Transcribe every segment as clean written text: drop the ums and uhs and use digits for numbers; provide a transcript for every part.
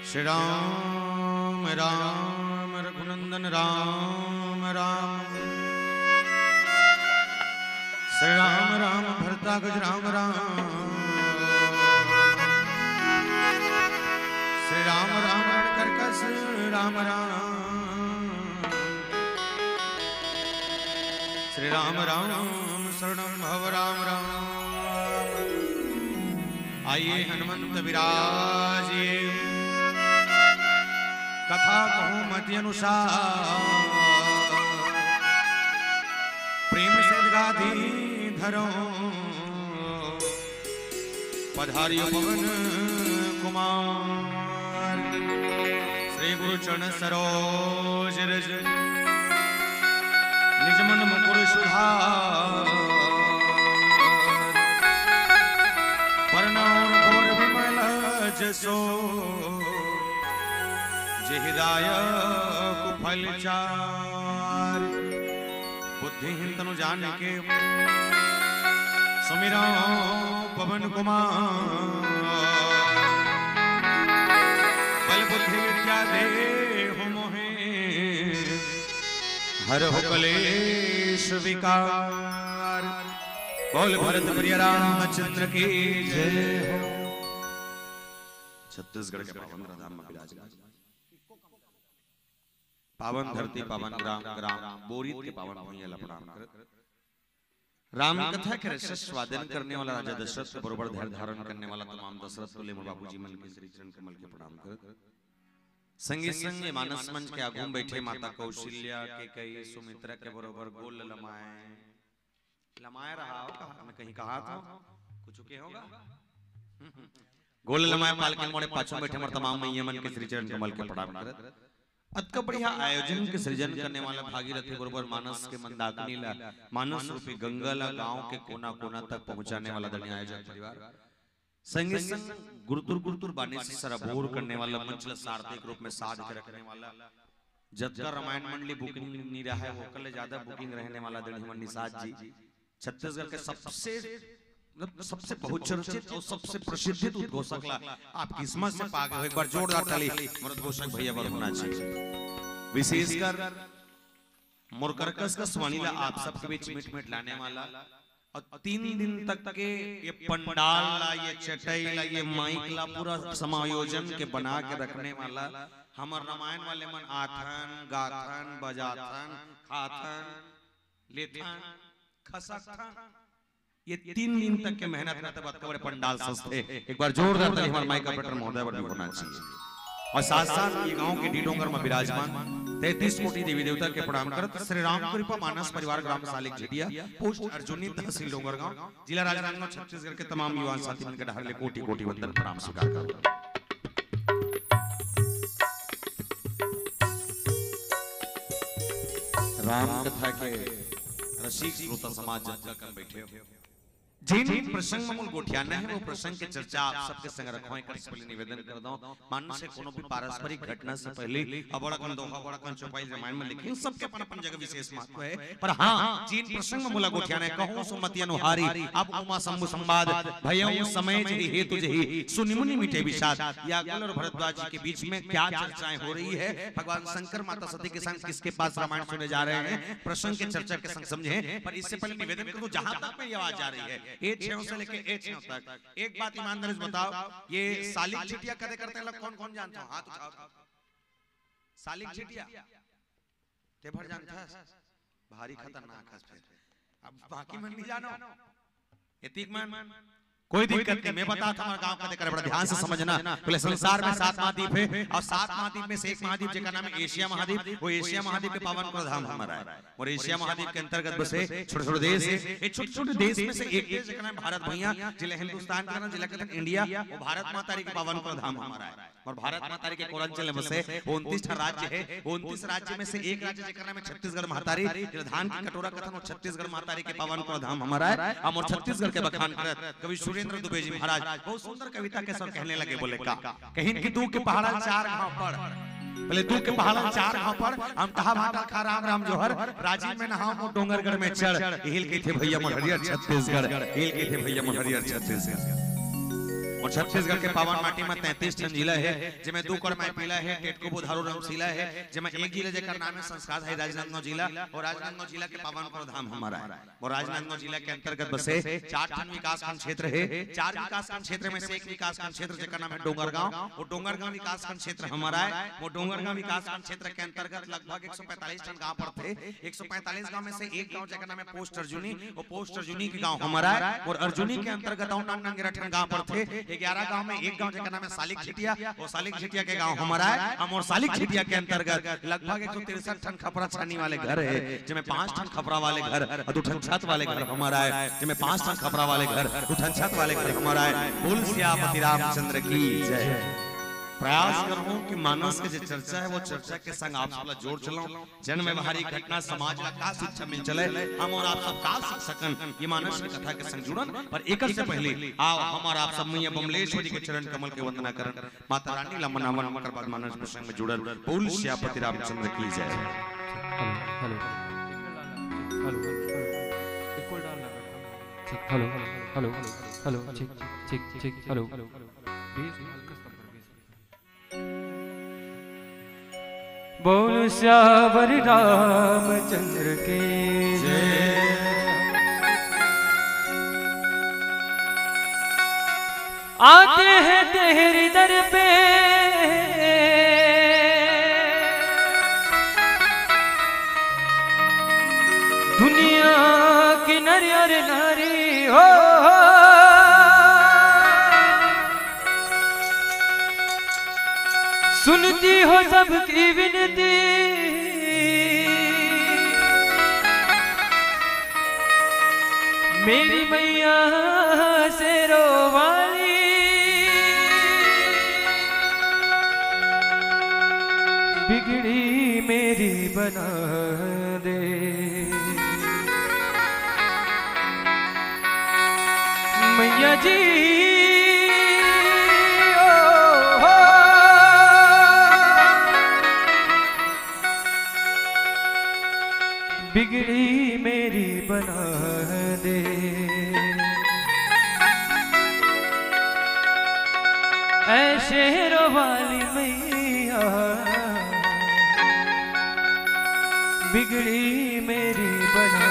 श्री राम राम रघुनंदन राम राम श्री राम राम भरतागज राम राम श्री राम राम रणकर्कश राम राम श्री राम राम शरणं भव राम राम। आइए हनुमंत विराजिए कथा कहूं मति अनुसार प्रेम से गाधी धरो पधारियो पवन कुमार श्री गुरु चरण सरोज रज निज मन मुकुर सुधार परनौर घोर विमल जसो जेहिदायक फल चार बुद्धिहीन तनु जानिके सुमिरो पवन कुमार बल बुद्धि विद्या देहु मोहे हरहु कलेश विकार बोल भरत प्रिय रामचंद्र की जय हो। छत्तीसगढ़ के पावन धाम में विराजमान पावन धरती पावन ग्राम ग्राम बोरीत के पावन भूमि लपड़ाम राम कथा के रस स्वादन करने वाला राजा दशरथ के बरोबर धैर्य धारण करने वाला तमाम दशरथ तुल्य बाबूजी मन के श्री चरण कमल के प्रणाम कर संगे संगे मानस मंच के आगू बैठे माता कौशल्या के कई सुमित्रा के बरोबर गोल लमाए रहा हो कहीं कहा था कुछ के होगा गोल लमाए पाल के मोड़े पाछों बैठे मर तमाम मैया मन के श्री चरण कमल के प्रणाम कर अतका बढ़िया आयोजन के सृजन करने वाला भागीरथी बरोबर मानस के मंदाकिनी ला मानस रूपी गंगा ला गांव के कोना कोना तक पहुंचाने वाला दनी आयोजक परिवार संगे संग गुरुतुर बाने से सरभोर करने वाला मंच ला सार्थक रूप में साध के रखने वाला जतका रामायण मंडली बुकिंग नहीं रहा है वो कल ज्यादा बुकिंग रहने वाला दनी मन निषाद जी छत्तीसगढ़ के सबसे बहुचर्चित और सबसे प्रसिद्ध उद्घोषक ला आप किस्मत से पा गए। एक बार जोरदार ताली उद्घोषक भैया पर होना चाहिए। विशेषकर मुरकरकस का स्वानीला आप सबके बीच मिट मिट लाने वाला और 3 दिन तक के ये पंडाल ला ये चटाई ला ये माइक ला पूरा समायोजन के बना के रखने वाला हमर रामायण वाले मन आथन गाथन बजाथन खाथन लेथन खसकथन ये 3 दिन तक के मेहनत करते बात बड़े पंडाल सस्ते। एक बार जोरदार ताली हमारे माइक ऑपरेटर महोदय पर होना चाहिए। और साथ साथ ये गांव के डीडोंगर में विराजमान 33 कोटि देवी देवता के प्रणाम करत श्री राम कृपा मानस परिवार ग्राम सालिक झटिया पोस्ट अर्जुनी तहसील डोंगरगांव जिला राजनांदगांव छत्तीसगढ़ के तमाम युवा साथी मन के ढाले कोटि कोटि वंदन प्रणाम स्वीकार करत। राम कथा के रसिक श्रोता समाज जनता कर बैठे हो जिन प्रसंग में मूल गोठियाना है वो प्रसंग के चर्चा आप सबके संग रखवाएं कर पहले निवेदन कर दो मान से कोनो भी पारस्परिक घटना से पहले अबड़कन दोहा बड़कन चौपाई रामायण में लिखी सबके अपन अपन जगह विशेष महत्व है पर हां जिन प्रसंग में मूला गोठियाना कहूं सुमति अनुहारी अब उमा शंभु संवाद भयउ समय जहि हेतु जहि सुनिमुनि मिटे विषाद या अकल और भरद्वाज जी के बीच में क्या चर्चाएं हो रही है भगवान शंकर माता सती के संग किसके पास रामायण सुने जा रहे हैं प्रसंग के चर्चा के संग समझे। पर इससे पहले निवेदन कर दो जहां तक में ये आवाज आ रही है A6 से लेके A6 तक एक बात ईमानदारी से बताओ ये सालिक चिटिया कदे करते हैं कौन कौन जानता हो हाथ उठाओ। सालिक चिटिया ते भर जानता है भारी खतरनाक है फिर अब बाकी मन नहीं जानो एतिक मन कोई दिक्कत नहीं मैं बताता हूं गांव का देकर बड़ा ध्यान से समझना। पहले संसार में 7 महाद्वीप है और 7 महाद्वीप में से एक महाद्वीप जिसका नाम है एशिया महाद्वीप वो एशिया महाद्वीप के पावन को धाम हमारा है और एशिया महाद्वीप के अंतर्गत बसे छोटे-छोटे देश है। ये छोटे-छोटे देश में से एक देश जिसका नाम भारत भैया जिले हिंदुस्तान का नाम जिला कहते हैं इंडिया वो भारत माता के पावन को धाम हमारा है और भारत माता के कोरंचल में बसे 29 राज्य है। 29 राज्य में से एक राज्य जिसका नाम है छत्तीसगढ़ महातारी धान की कटोरा कथन और छत्तीसगढ़ महातारी के पावन को धाम हमारा है। हम और छत्तीसगढ़ के बखान करत कवि सुरेंद्र दुबे जी महाराज बहुत सुंदर कविता के सब कहने लगे बोले का कहीं कि तू के पहाड़ा 4 घाव पर पहले तू के पहाड़ा 4 घाव पर हम कहा भाटा खा राम राम जोहर राजीव में नहाओ मो डोंगरगढ़ में चढ़ हिल के थे भैया मोहरियर छत्तीसगढ़ हिल के थे भैया मोहरियर छत्तीसगढ़। और छत्तीसगढ़ के पावन माटी में 33 ठन जिला है जिसमें 2 कड़ में पीला है टेटको बुधारू रामशीला है जिसमें एक जिला जेकर नाम है संस्कार है राजनांदगांव जिला और राजनांदगांव जिला के पावन प्रधान हमारा है और राजनांदगांव जिला के अंतर्गत बसे 4 ठन विकासखंड क्षेत्र है 4 विकासखंड क्षेत्र में से एक विकासखंड क्षेत्र जेकर नाम है डोंगरगांव और डोंगरगांव विकासखंड क्षेत्र हमारा है वो डोंगरगांव विकासखंड क्षेत्र के अंतर्गत लगभग 145 ठन गांव पड़ते 145 गांव में से एक गांव जेकर नाम है पोस्ट अर्जुनी और पोस्ट अर्जुनी के गांव हमारा है और अर्जुनी के अंतर्गत 99 गांव पड़ते 11 गांव में एक गांव जेकर नाम है सालिक खिटिया और सालिक खिटिया के गांव हमारा है हम और सालिक खिटिया के अंतर्गत लगभग 163 ठन खपरा छानी वाले घर है जिसमें 5 ठन खपरा वाले घर और 2 ठन छत वाले घर हमारा है जिसमें 5 ठन खपरा वाले घर 2 ठन छत वाले घर हमारा है। बोल सियापति रामचंद्र की जय। प्रयास करूं कि मानस के जो चर्चा है वो चर्चा के संग आप सब जोड़ चलाऊं जन व्यवहारिक घटना समाज ला का शिक्षा मिल चले हम और आप सब का सीख सकन ये मानस की कथा के संग जुड़न पर एक से पहले आओ हमारा आप सब मैया बमलेश्वर जी के चरण कमल के वंदना करन माता रानी ला मनावन कर बाद मानस प्रसंग में जुड़ल। बोल सियापति रामचंद्र की जय। हेलो हेलो इक्वल डालना ठीक हेलो हेलो हेलो ठीक ठीक ठीक हेलो बेस हल्का बोल श्यावर रामचंद्र के जय। आते हैं तेरे दर पे दुनिया की नर नारी हो सुनती हो सबकी विनती मेरी मैया से रोवाली बिगड़ी मेरी बना दे मैया जी बिगड़ी मेरी बना दे ऐ शेरों वाली मैया बिगड़ी मेरी बना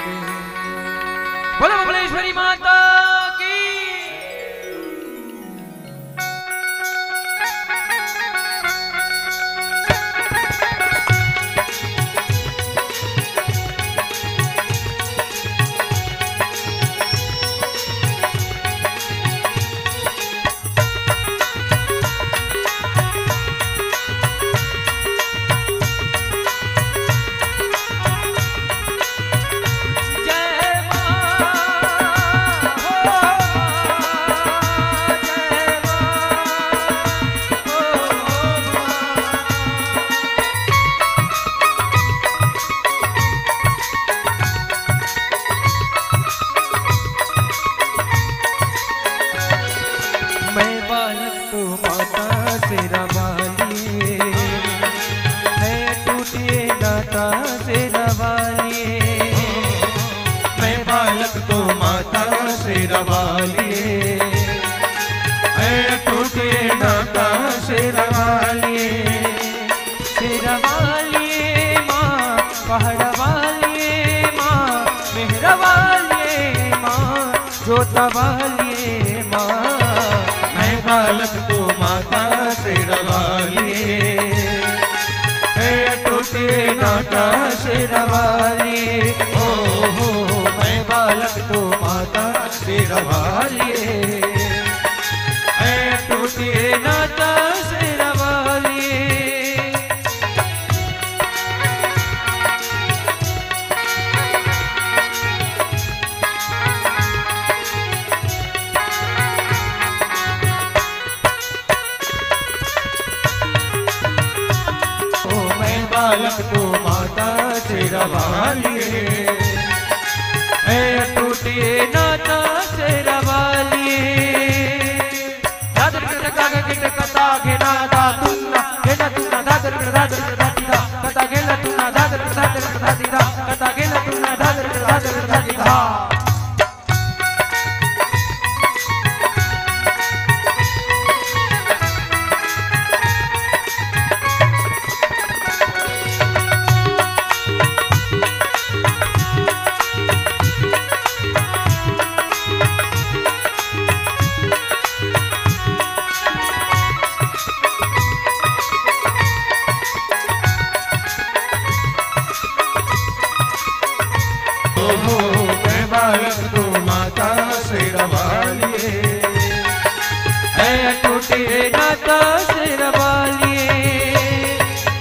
दे। बोलो बमलेश्वरी माता की। जोतवालिए माँ मैं बालक तो माता से रवालिए टूटे नाता से रवालिए हो मैं बालक तो माता से रवालिए टूटे नाता से रवालिए। बालक तो माता से रवालिए टूटे नाता से रवालिए दादर कता गिट कता गेना दा तुन्ना गेना तुन्ना दादर दादर दादीदा कता गेला तुन्ना दादर दादर दादीदा कता गेला तुन्ना दादर दादर दादीदा नाता शेर वाली,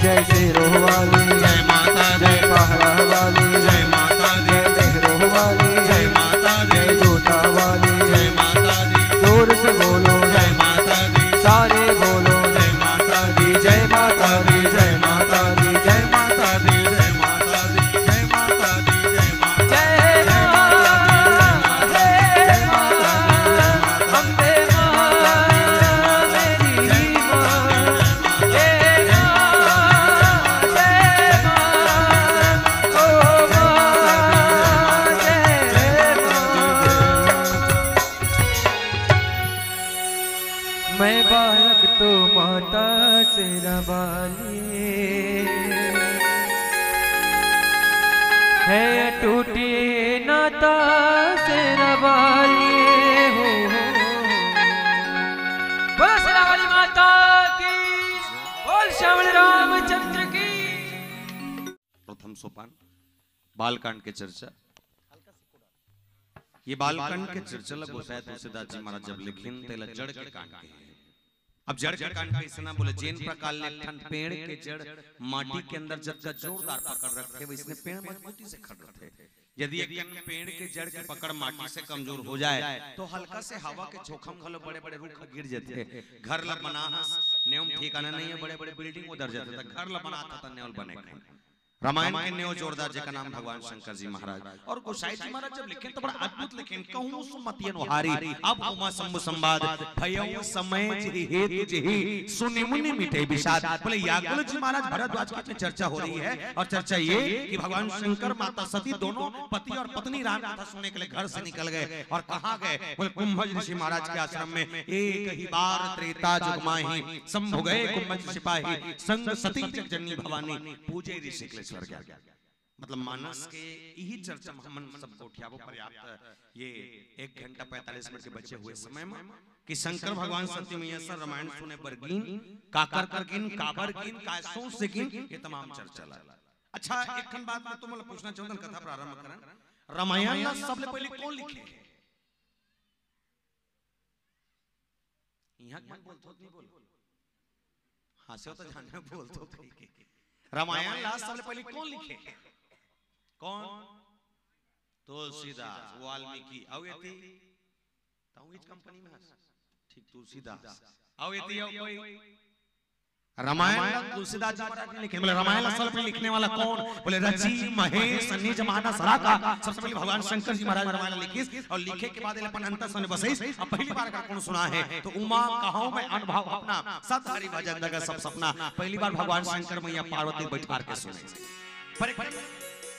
जय शेरों वाली, जय माता दी, जय पहाड़ा वाली, जय माता दी, जय लहरों वाली, जय माता दी, जय जोता वाली, जय माता दी, जोर से बोलो जय माता दी, सारे बोलो जय माता दी, जय माता दी, जय माता दी, जय माता दी, जय माता दी, जय माता दी, जय माता दी, जय अम्बे माँ मेरी माँ, जय माँ, जय माँ, ओ माँ, जय माँ। मैं बालक तो माता शेरा वाली, है टूटी नाता शेरा वाली हो। बोल शेरा वाली माता की, बोल श्यामल रामचंद्र की। प्रथम सोपान बालकांड के चर्चा। ये बालकांड के चर्चा गोसाई तुलसीदास जी महाराज जब लिखिन तेला जड़ के कांड के हैं। अब जड़ के कांड कैसे ना बोले जैन प्रकार ले ठन पेड़ के जड़ माटी के अंदर जब का जोरदार पकड़ रखे वैसने पेड़ मजबूती से खड़ रहे। यदि एक पेड़ के जड़ की पकड़ माटी से कमजोर हो जाए तो हल्का से हवा के झोंकम खलो बड़े बड़े रुख गिर जाते। घर ला बनाना नियम ठिकाना नहीं है, बड़े बड़े बिल्डिंग उधर जाते था, घर ला बनाता था नेवल बने। रामायण के नेव जोरदार जिसका नाम भगवान शंकर जी महाराज और गोसाई जी महाराज जब लिखे तो बड़ा अद्भुत लिखे। कहूं सुमतियन हारी अब उमा शंभु संवाद भयउ समय जिहि हेतु जिहि सुनि मुनि मिटे विषाद। बोले याकुल जी महाराज भरद्वाज की चर्चा हो रही है और चर्चा ये कि भगवान शंकर माता सती दोनों पति और पत्नी राम कथा सुनने के लिए घर से निकल गए और कहां गए? बोले कुंभज ऋषि महाराज के आश्रम में एक ही बार त्रेता जुग माही शंभु गए कुंभज सिपाही संग सती जगजननी भवानी पूजे ऋषि के गया। मतलब मानस के यही चर्चा हम सबको उठावो पर्याप्त। ये 1 घंटा 45 मिनट के बचे हुए समय में कि शंकर भगवान सती मैया से रामायण सुने बरगीन काकर करगिन काबर गिन कायसों से गिन ये तमाम चर्चा ला। अच्छा एक खन बात मैं तुमसे पूछना चाहता हूं, कथा प्रारंभ करन। रामायण ला सबसे पहले कौन लिखे? यहां मन बोलतो नहीं बोल हां तो जाने बोलतो ठीक है। रामायण ला सबसे पहले कौन लिखे? कौन? तुलसीदास वाल्मीकि अवेती ताऊ इस कंपनी में ठीक तुलसीदास अवेती कोई रामायण तुलसीदास जी महाराज ने लिखे। बोले रामायण सबसे पहले लिखने वाला कौन? बोले रचि महेश निज मानस राका। सबसे पहले भगवान शंकर जी महाराज रामायण लिखिस और लिखे के बाद अपन अंतर सन बसैस। अब पहली बार अगर कौन सुना है तो उमा कहो मैं अनुभव अपना सत हरि भजन जगत सब सपना। पहली बार भगवान शंकर मैया पार्वती बैठार के सुने।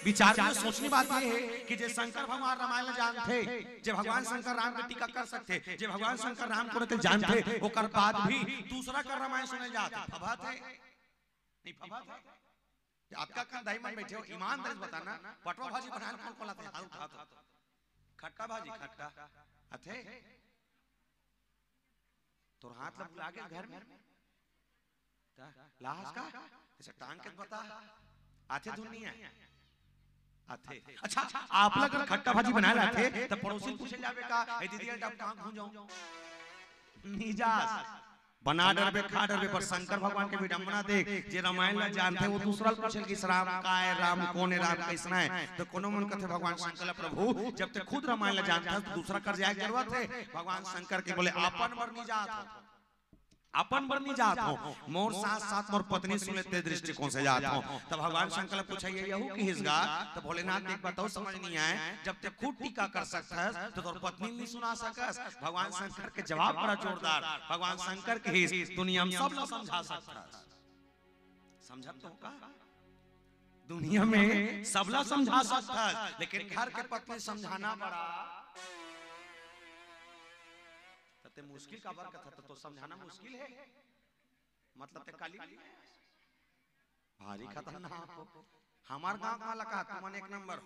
विचार में सोचनी बात यह है कि जे शंकर भगवान रामायण जानते, जे भगवान शंकर राम की टीका कर सकते, जे भगवान शंकर राम को जानते, ओकर बाद भी दूसरा का रामायण सुने जाते फबा थे नहीं फबा थे। आपका का दाई मन बैठे हो ईमानदारी बताना पटवा भाजी बनाने कौन कौन लाते हाथ उठा खट्टा भाजी खट्टा अथे तो हाथ लग लागे घर में लाश का ऐसे टांग के बता आथे दुनिया आथे। अच्छा आप लोग अगर खट्टा भाजी बना लाते तो पड़ोसी पूछे जावे का ए दीदी आप कहां घूम जाऊं निजास बना डरबे खा डरबे। पर शंकर भगवान के विडंबना देख जे रामायण ला जानते वो दूसरा पूछे कि राम का है राम कौन है राम कैसा है तो कोनो मन कहते भगवान शंकर प्रभु जब तक खुद रामायण ला जानता तो दूसरा कर जाए जरूरत है। भगवान शंकर के बोले अपन बरनी जात अपन बरनी जात हो मोर साथ साथ मोर पत्नी सुने ते दृष्टिकोण से जात हो। तब भगवान शंकर पूछा ये यहू की हिस्सा तो भोलेनाथ एक बताओ समझ नहीं आए जब तक खुद टीका कर सकता है तो तोर पत्नी नहीं सुना सकस। भगवान शंकर के जवाब बड़ा जोरदार। भगवान शंकर के हिस्सा दुनिया में सब लोग समझा सकता है। समझा तो का दुनिया में सब लोग समझा सकता है लेकिन घर के पत्नी समझाना बड़ा ते मुश्किल का वर्क था तो समझाना मुश्किल है। मतलब ते काली भारी खतरनाक हो। हमार गांव का लका तुमन 1 नंबर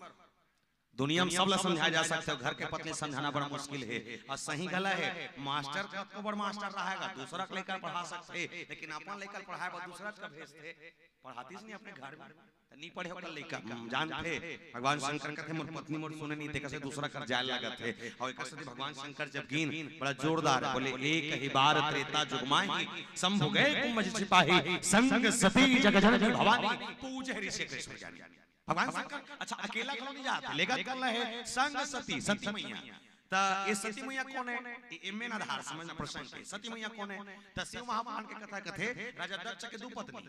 दुनिया में सब ला समझाया जा सकता है, घर के पत्नी समझाना बड़ा मुश्किल है। और सही गला है, मास्टर का तो बड़ा मास्टर रहेगा, दूसरा का लेकर पढ़ा सकते, लेकिन अपन लेकर पढ़ाए दूसरा का भेजते, पढ़ाती नहीं अपने घर में, नहीं पढ़े होकर लेकर जानते भगवान शंकर कहते मोर पत्नी मोर सुने नहीं थे, कैसे दूसरा कर जाए लगा थे। और एक से भगवान शंकर जब गिन बड़ा जोरदार बोले, एक ही बार त्रेता जुगमाई शंभु गए कुंभ सिपाही, संग सती जगजननी भवानी पूजे ऋषि कृष्ण ज्ञानी। भगवान शंकर अच्छा अकेला क्यों नहीं जाते, लेकर कर रहे संग सती, सती मैया। ता ये सती मैया कौन है, इमें आधार समझना प्रसंग के। सती मैया कौन है, तो शिव महापुराण के कथा कथे राजा दक्ष के दो पत्नी,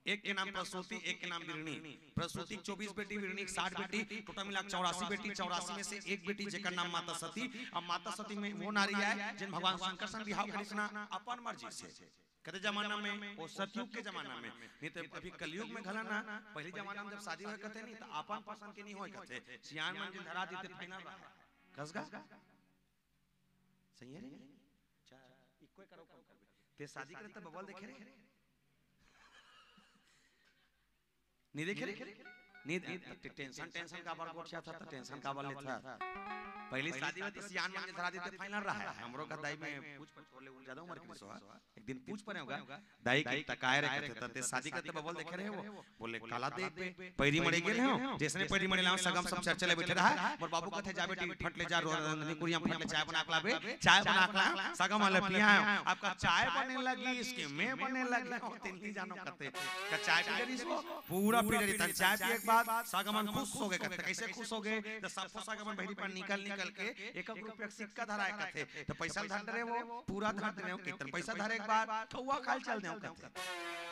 एक के नाम प्रसूति, एक के नाम बिरणी। प्रसूति 24 बेटी, बिरणी 60 बेटी, टोटल मिला 84 बेटी। 84 में से एक बेटी जेकर नाम माता सती। अब माता सती में वो नारी है जिन भगवान शंकर से बिहाव कृष्णा अपन मर्जी से। कहते जमाना में वो सतयुग के जमाना में, नहीं तो अभी कलयुग में घला ना, पहले जमाना में जब शादी हुए कहते नहीं तो अपन पसंद के नहीं होए कहते, सियान मन जिन धरा देते फाइनल रहा कसगा सही है रे। अच्छा इको करो कम करबे ते शादी करे त बबल देखे रे नहीं देखे रे नहीं टेंशन का बार गोठिया था, तो टेंशन का बार लेता पहली शादी में तो सियान मान धरा देते फाइनल रहा है। हमरो का दाई में पूछ बोले ज्यादा उम्र के सोहा एक दिन पूछ पड़े होगा दाई की तकाए रे कहते ते शादी करते बबल देखे रहे वो बोले काला देख पे पैरी मरे गेले हो, जैसे पैरी मरे लाओ सगम सब चर्चा ले बैठे रहा। मोर बाबू कहते जा बेटी फट ले जा रोनी कुरिया फट ले चाय बना के लाबे, चाय बना के ला सगम वाले पिया आपका चाय बने लगी, इसके मैं बने लगी हो तीन ही जानो कहते का चाय पी रही इसको पूरा पी रही था। चाय पिए के बाद सगमन खुश हो गए, कहते कैसे खुश हो गए, तो सब सगमन बहरी पर निकल के 1 रुपया सिक्का धराए कहते, तो पैसा धर रहे वो पूरा धर रहे हो, कितना पैसा धरे एक बार ठौवा खाल चल देओ कहते।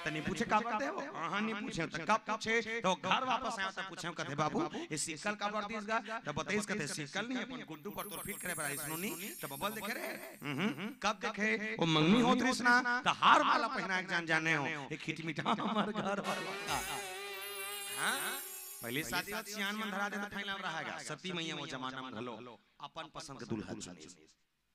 तो नहीं पूछे का करते हो, हां नहीं पूछे तो कब पूछे, तो घर वापस आया तो पूछे कहते बाबू ये सिक्कल का बर्दिस गा, तो बताइस कहते सिक्कल नहीं अपन गुड्डू पर तो फिट करे बड़ा इसनोनी, तो बबल देखे रे कब देखे वो मंगनी होत रिसना, तो हार माला पहना के जाने हो एक खिटमिटा हमार घर पर हां पहले शादी में सियान मन धरा देता फाइनल रहेगा। सती मैया वो जमाना में घलो अपन पसंद के दूल्हा चुने।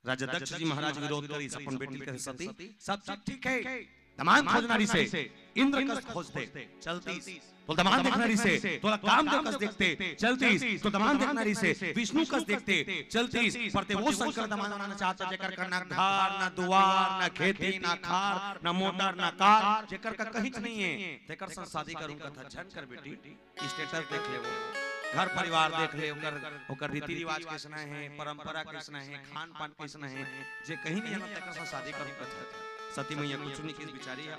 राजा दक्ष जी महाराज विरोध करी अपन बेटी के सती सब ठीक है, दमान खोजनारी से इंद्र कस खोजते चलती, तो दमान देखनारी से तोला काम दे कस देखते चलती, तो दमान देखनारी से विष्णु कस देखते चलती, परते वो शंकर दमान बनाना चाहता जेकर का ना घर ना दुआर ना खेती ना खार ना मोटर ना कार, जेकर का कहीं नहीं है तेकर संग शादी करूंगा था। झन कर बेटी स्टेटस देख ले, वो घर परिवार देख ले, ओकर रीति रिवाज कैसना है, परंपरा कैसना है, खान पान कैसना है, जे कहीं नहीं जाना तेकर संग शादी करूंगा था। सती मैया कुछ नहीं किस बिचारी है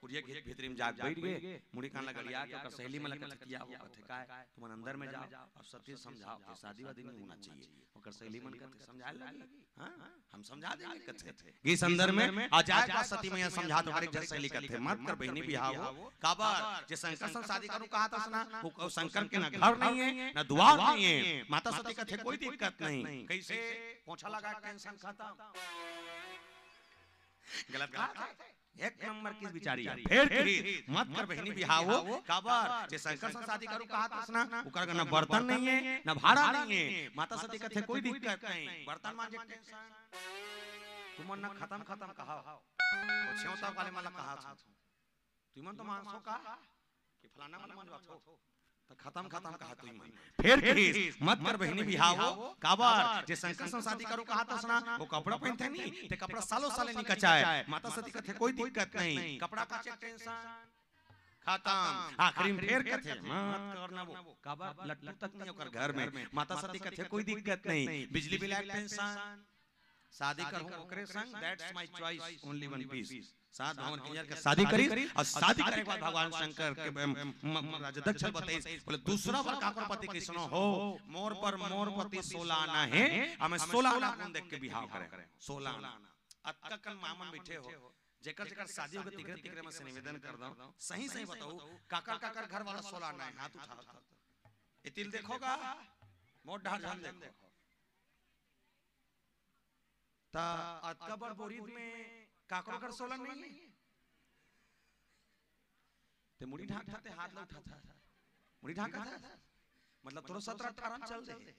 कुरिया के भीतर में जाग बैठ गए, मुड़ी कान लगड़िया के ओकर सहेली में लगा किया हो कथे काय तुम अंदर में जाओ और सती समझाओ कि शादी वादी नहीं होना चाहिए। ओकर सहेली मन कहते समझाए लगी हां हम समझा देंगे कथे इस अंदर में आ जाएगा। सती मैया समझा तो हर एक सहेली कहते मत कर बहनी बियाह हो काबर जे शंकर से शादी करूं कहा था ना, वो शंकर के ना घर नहीं है ना द्वार नहीं है। माता सती कहते कोई दिक्कत नहीं, कैसे पोछा लगा टेंशन खत्म। गलत कहा एक नंबर की बिचारी है, फिर मत कर बहनी बिहाव हो काबर जे शंकर से शादी करूं कहा था ना, ओकर ना बर्तन नहीं है ना भाड़ा नहीं है। माता सती कहते कोई दिक्कत नहीं, बर्तन मांगे टेंशन तुम ना खत्म कहा ओ छेवता वाले माला कहा था तुम तो मानसो का कि फलाना वाला मन बात हो तो खत्म कहा तुम मन। फिर मत कर बहनी बिहाव हो काबर जे शंकर से शादी करूं कहा था ना, वो कपड़ा पहनते नहीं ते कपड़ा सालों साले नहीं कचाए। माता सती कहते कोई दिक्कत नहीं, कपड़ा का चेक टेंशन खत्म। आखिरी में फिर कहते मत करना वो काबर लट्टू तक नहीं ओकर घर में। माता सती कहते कोई दिक्कत नहीं, बिजली बिल का टेंशन शादी करूं ओकरे संग that's my choice only one piece. सात भवन क्लियर के शादी करी और शादी करे के बाद भगवान शंकर के राजा दक्ष बताइस बोले दूसरा बार काकर पति कृष्ण हो मोर पर मोर पति 16 आना है, हमें 16 आना कौन देख के बियाह करे 16 आना। अक्का कन मामन बैठे हो जेकर शादी हो गई तिकरे में से निवेदन कर दो सही बताओ काकर घर वाला 16 आना है, हाथ उठा ए तिल देखोगा मोट ढाल ढाल देखो ता अक्का बड़ बोरीद में काकरो कर 16 नहीं है ते मुड़ी ढाका हाथ ला उठा था मुड़ी ढाका था मतलब तोरो 17 18 चल दे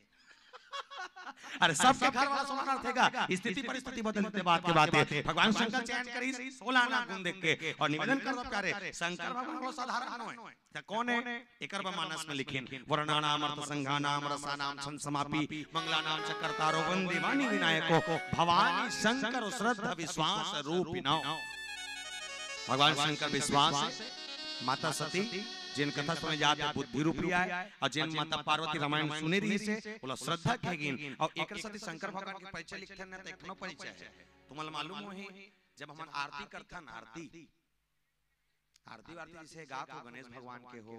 अरे सबके घर वाला सोना रखेगा, स्थिति परिस्थिति बदलते बात के बात है। भगवान शंकर चयन करी 16 आना गुण देख के और निवेदन कर दो प्यारे शंकर भगवान को साधारण है त कौन है एकर मानस में लिखिन वर्णानाम अर्थ संघानाम रसानाम छंद समापी मंगलानाम चक्रतारो वंदे वाणी विनायको भवानी शंकर श्रद्धा विश्वास रूपिणो। भगवान शंकर विश्वास माता सती जिन कथा सुने जाते बुद्धि रूपी है और जिन माता पार्वती रामायण सुने रही से बोला श्रद्धा खेगिन और एक साथ शंकर भगवान के परिचय लिखते न त एकनो परिचय है। तुम्हाला मालूम होई जब हम आरती करथन आरती वारती जैसे गात हो गणेश भगवान के हो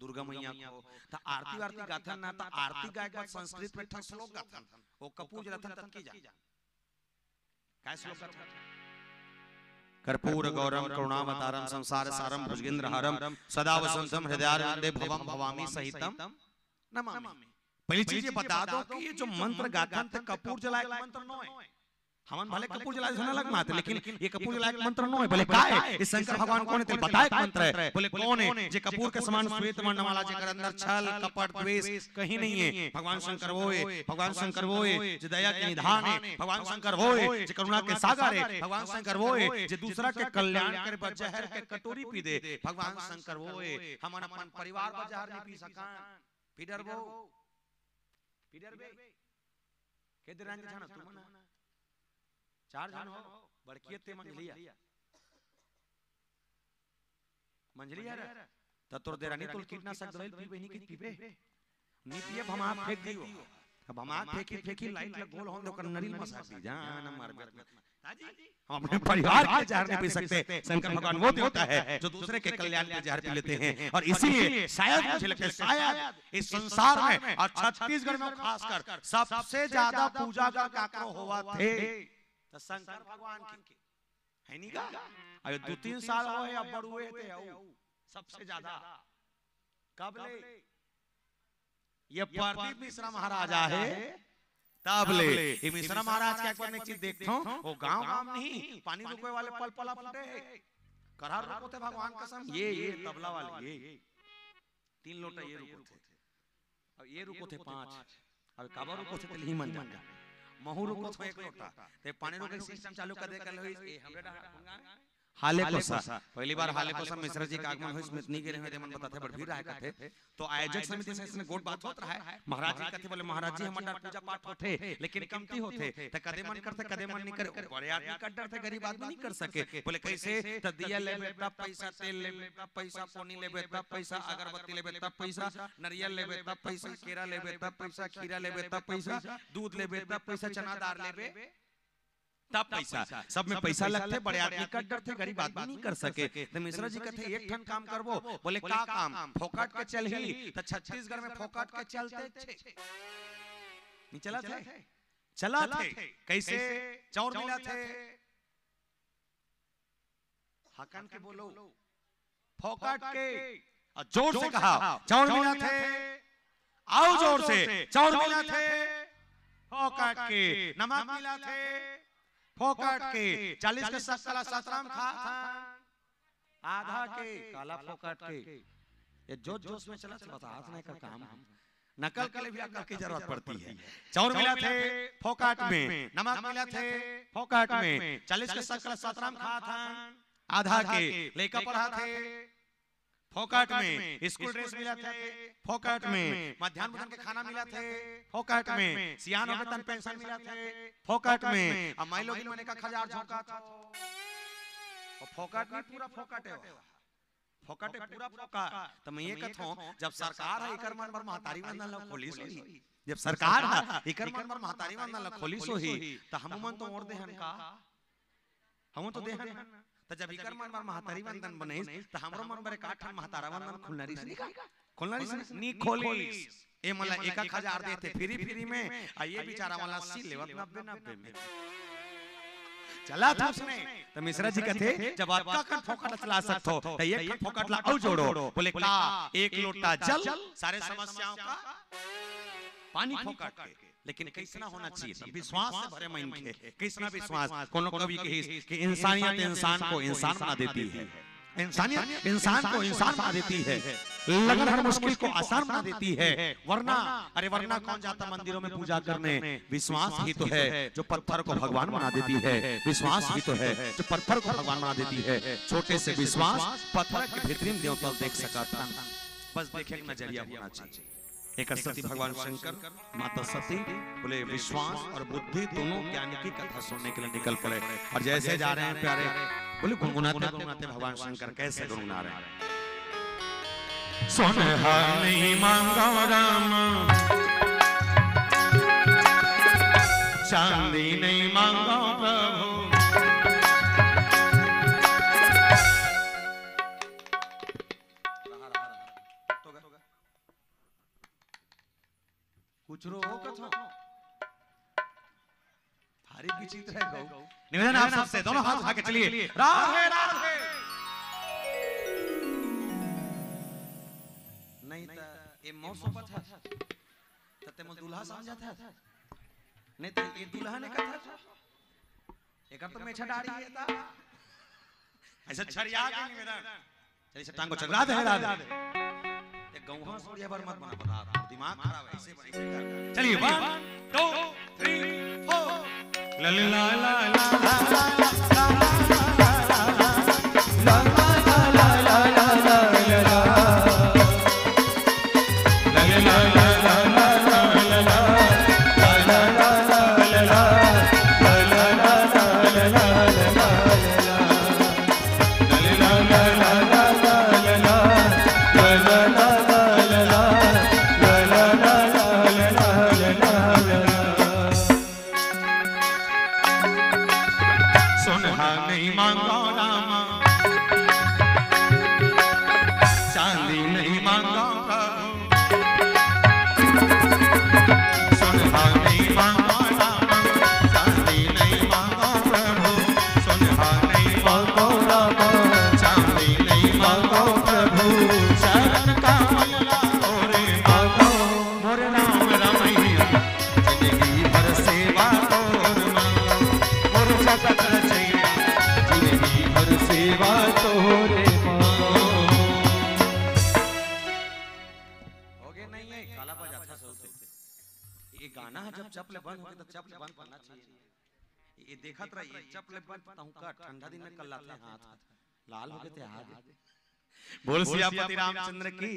दुर्गा मैया को त आरती वारती गाथन ना त आरती गाय के बाद संस्कृत में ठक श्लोक गाथन ओ कपूर जलथन तत की जा काय श्लोक गाथन कर्पूर गौरम करुणावतारम संसार सारम भुजगेंद्रहारम सदा वसंतम हृदयारविंदे भवम भवामी सहितम नमामि। पहली चीज ये बता दो कि ये जो मंत्र गाथन थे कपूर जलाए मंत्र नो है। हमन भले कपूर जलाए सुना लग माते लेकिन ये कपूर जलाए मंत्र नो है। बोले का है इस शंकर भगवान कौन है बताए मंत्र है। बोले कौन है जे कपूर के समान श्वेत वर्ण वाला जेकर अंदर छल कपट द्वेष कहीं नहीं है। भगवान शंकर वो है, भगवान शंकर वो है जे दया के निधान है, भगवान शंकर वो है जे करुणा के सागर है, भगवान शंकर वो है जे दूसरा के कल्याण करे पर जहर के कटोरी पी दे, भगवान शंकर वो है हमन अपन परिवार पर जहर नहीं पी सकां। पीडर बे के दिन रंग जाना तुम ना 4 जन हो बड़की ते मंजलिया रे ततोर देरा नहीं तो कीटनाशक दवाई पीबे नहीं कि पीबे नहीं पिए हम आप फेंक दियो। अब हम आप फेंकी लाइट लग गोल होन दो कर नरील मसाज दी जान मार दादी हम अपने परिवार के जहर नहीं पी सकते। शंकर भगवान वो देवता है जो दूसरे के कल्याण के जहर पी लेते हैं और इसीलिए शायद मुझे लगता है शायद इस संसार में और छत्तीसगढ़ में खासकर सबसे ज्यादा पूजा का हुआ थे तो शंकर भगवान की है नहीं का। अरे 2-3 साल हो अब बड़ुए थे सबसे ज्यादा कब ले ये प्रदीप मिश्रा महाराजा है तब ले ये मिश्रा महाराज का एक बार एक चीज देखता हूँ वो गांव नहीं पानी रुकवे वाले पल पला फटे करार रुको थे भगवान कसम ये तबला वाले ये 3 लोटा ये रुको थे और ये रुको थे 5 और काबा रुको थे ही मन जान महू रुको थे 1 लोटा ते पानी रुके सिस्टम चालू कर दे कल होई हमरे हाले कोसा पहली बार हाले कोसा मिश्रा जी का आगमन हुई स्मृति के लिए मन बताते बड़ भीड़ रहा थे तो आयोजक समिति से इसने गोट बात होत रहा है। महाराज जी कहते बोले महाराज जी हमर पूजा पाठ होते लेकिन कमती होते त कदे मन करते कदे मन नहीं करे बड़े आदमी का डर थे गरीब आदमी नहीं कर सके। बोले कैसे त दिया लेबे तब पैसा तेल लेबे तब पैसा पानी लेबे तब पैसा अगरबत्ती लेबे तब पैसा नारियल लेबे तब पैसा केरा लेबे तब पैसा खीरा लेबे तब पैसा दूध लेबे तब पैसा चना दाल लेबे तब पैसा सब में पैसा लगते बड़े आदमी का डर थे गरीब आदमी नहीं कर सके। तो मिश्रा जी कहते एक ठन काम करबो। बोले का काम फोकट के चल ही तो छत्तीसगढ़ में फोकट के चलते थे नहीं चला थे कैसे चौर मिला थे हकन के बोलो फोकट के और जोर से कहा चौर मिला थे आओ जोर से चौर मिला थे फोकट के नमक मिला थे फोकट के 40 के काला सतराम खा आधा के काला फोकट के ये जोश में चला बता हाथ नहीं कर काम नकल के लिए भी अकल की जरूरत पड़ती है। चौर मिला थे फोकट में नमक मिला थे फोकट में 40 के काला सतराम खा था आधा के लेकर पढ़ा थे फोकट में स्कूल ड्रेस मिला थे फोकट में मध्याह्न भोजन के खाना मिला थे फोकट में सियान वेतन पेंशन मिला थे फोकट में अब माई लोग मने का खजार झोंका था और फोकट में पूरा फोकट है फोकट है पूरा फोकट। तो मैं ये कहता हूं जब सरकार है इकर मन पर महतारी वंदन लोग खोली सोही जब सरकार है इकर मन पर महतारी वंदन लोग खोली सोही तो हम मन तो और देहन का हम तो देहन तो जब इकर मन पर महतारी वंदन बने तो हमरो मन पर काठन महतारा वंदन खुलनरी से नी खोलिस ए मला 1000 देते फ्री में आ ये बेचारा वाला सी लेवत 90 में चला था उसने। तो मिश्रा जी कहते जब आपका कन फोकट चला सकते हो तो एक कन फोकट ला आओ जोड़ो। बोले का 1 लोटा जल सारे समस्याओं का पानी फोकट के लेकिन कैसना होना चाहिए विश्वास से भरे मन के कैसना विश्वास कोनो कवि कही कि इंसानियत इंसान को इंसान बना देती है इंसानियत इंसान को इंसान बना देती है, लगन हर मुश्किल को आसान बना देती है। वरना वरना कौन जाता मंदिरों में पूजा करने? विश्वास ही तो है जो पत्थर को भगवान बना देती है। विश्वास ही तो है जो पत्थर को भगवान बना देती है। छोटे से विश्वास पत्थर के भीतरीन देवता देख सकता, बस देखे नजरिया होना चाहिए। एक सती भगवान शंकर, माता सती बोले विश्वास और बुद्धि दोनों ज्ञान की कथा सुनने के लिए निकल पड़े। और जैसे जा रहे हैं प्यारे बोले गुनगुनाते गुनगुनाते भगवान शंकर कैसे गुनगुना रहे हैं? सोनहा नहीं मांगा राम, चांदी नहीं मांगा प्रभु, कुछ रो कथा भारी विचित्र है गौ। निवेदन आप सबसे दोनों हाथ उठा के चलिए राधे राधे। नहीं तो ये मौसम पर था तते मो दूल्हा समझा था, नहीं तो ये दूल्हा ने कहा था एक तो मेछा डाड़ी है था ऐसा छरिया के निवेदन चलिए टांग को चल राधे राधे। गौहा सूर्य पर मत बना बता दिमाग खराब है, ऐसे कर चलिए 1 2 3 4 ला ला ला ला चपले बंद हो गए तो चपले बंद करना चाहिए। ये देखत रहिए चपले बंद कहूं का ठंडा दिन में कल लाते हाथ लाल हो गए थे हाथ। बोल सियापति रामचंद्र की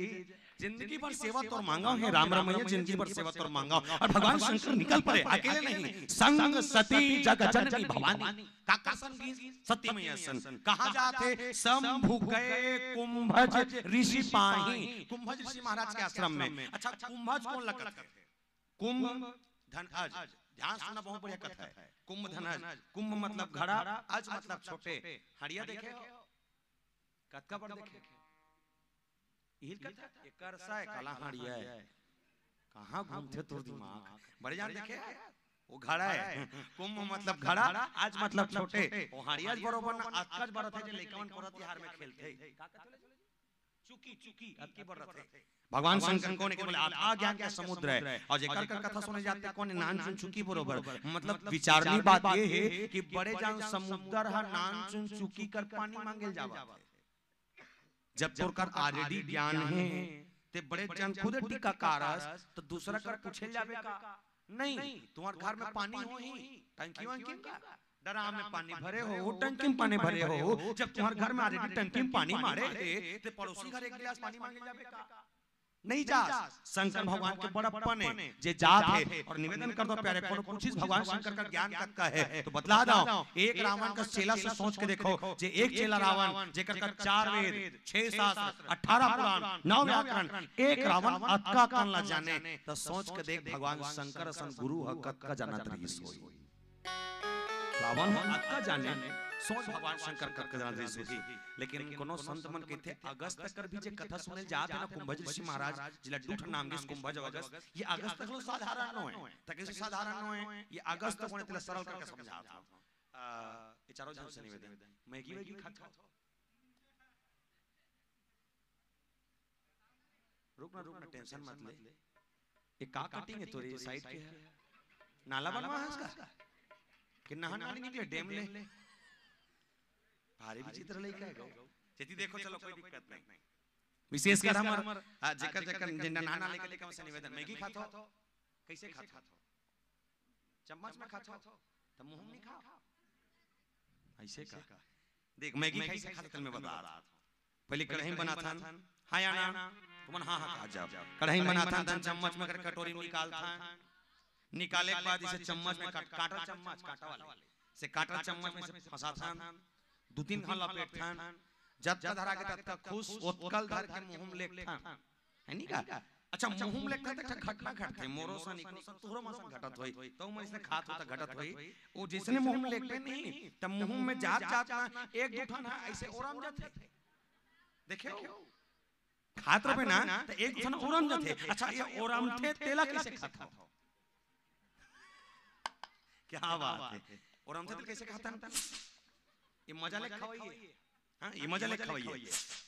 जिंदगी भर सेवा तोर मांगा है राम रमैया, जिंदगी भर सेवा तोर मांगा। और भगवान शंकर निकल पड़े अकेले नहीं, संग सती जग जननी भवानी काका संगी सत्य में सन। कहां जाते शंभु गए कुंभज ऋषि पाही, कुंभज ऋषि महाराज के आश्रम में। अच्छा कुंभज कौन लगता है? कुंभ धनअज, ध्यान सुनना बहुत बढ़िया कथा है। कुंभ धनअज, कुंभ मतलब घड़ा, अज मतलब छोटे। हड़िया देखे कतका बड़ देखे इहिल कथा एकर सा काला हड़िया है। कहां घूमते तोर दिमाग बड़े जान देखे वो घड़ा है। कुंभ मतलब घड़ा, आज मतलब छोटे। वो हड़िया बरोबर ना आजकल बड़ा थे जे लइकवन पर तिहार में खेलते चुकी चुकी अबकी बड़ रथे। भगवान शंकर कोने के बोले आ ज्ञान का समुद्र है। और जेकर कर कथा सुने जाते कोने नान सुन चुकी बरोबर मतलब विचारनी बात ये है कि बड़े जान समुद्र है नान सुन चुकी कर पानी मांगे जावा। जब तोर कर ऑलरेडी ज्ञान है ते बड़े जान खुद टीका कारस तो दूसरा कर पूछे जावे का नहीं। तुम्हारे घर में पानी हो ही टंकी वंकी का डराम में पानी भरे हो, टंकी में पानी भरे हो। जब तुम्हारे घर में ऑलरेडी टंकी में पानी मारे थे ते पड़ोसी घर एक गिलास पानी मांगे जावे का नहीं जा। शंकर भगवान के बड़प्पन है जे जात है। और निवेदन कर दो प्यारे कोनो पूछिस भगवान शंकर का ज्ञान कतका है तो बतला दो। एक रावण का चेला से सोच के देखो जे एक चेला रावण जेकर का 4 वेद 6 शास्त्र 18 पुराण 9 व्याकरण, एक रावण अतका कन ला जाने तो सोच के देख भगवान शंकर सन गुरु ह कतका जानत रही सोई। रावण अतका जाने सोच भगवान शंकर कर जान रही सोई। लेकिन कोनो संत मन कहते अगस्त कर भी जे कथा सुने जात है ना कुंभज ऋषि महाराज जिला डूठ नाम के कुंभज अगस्त। ये अगस्त तक साधारण न है तके से साधारण न है। ये अगस्त कोने तेला सरल करके समझा था। ये चारों जन से निवेदन मैगी वैगी खाता रुकना रुकना टेंशन मत ले। ये का कटिंग है तोरी साइड के है नाला बनवा है इसका कि नहाने वाली निकले डैम ले भारी विचित्र लइका है। जेती देखो चलो कोई दिक्कत नहीं। विशेषकर हमर जेकर जेकर जिन नाना लेके लेके हमसे निवेदन मैगी खातो कैसे खातो चम्मच में खातो त मुंह में खाओ ऐसे का देख मैगी कैसे खाते मैं बता रहा पहले कढ़ाई में बनाता हां या ना तुमन हां हां कहा जाओ कढ़ाई में बनाता था चम्मच में कर कटोरी में निकालता निकाले के बाद इसे चम्मच में काटा चम्मच काटा वाले से काटा चम्मच में से फंसाता दो तीन खान लपेटता जब तक धरा के तब तक खुश ओतकल धर के मुंह में लेखता है नी का अच्छा मुंह में लेखता त घटना घटते मोरो सा निकलो सा तोरो मा सा घटत होई तो मैं इसने खात होता घटत होई वो जिसने मुंह में लेखते नहीं तब मुंह में जात जात एक दो ठाना ऐसे ओरम जाते देखियो खात रहे ना तो एक ठाना ओरम जाते अच्छा ये ओरम थे तेला कैसे खाता क्या बात है ओरम थे कैसे खाता ये मजा ले खाओ हाँ ये मजा ले खाओ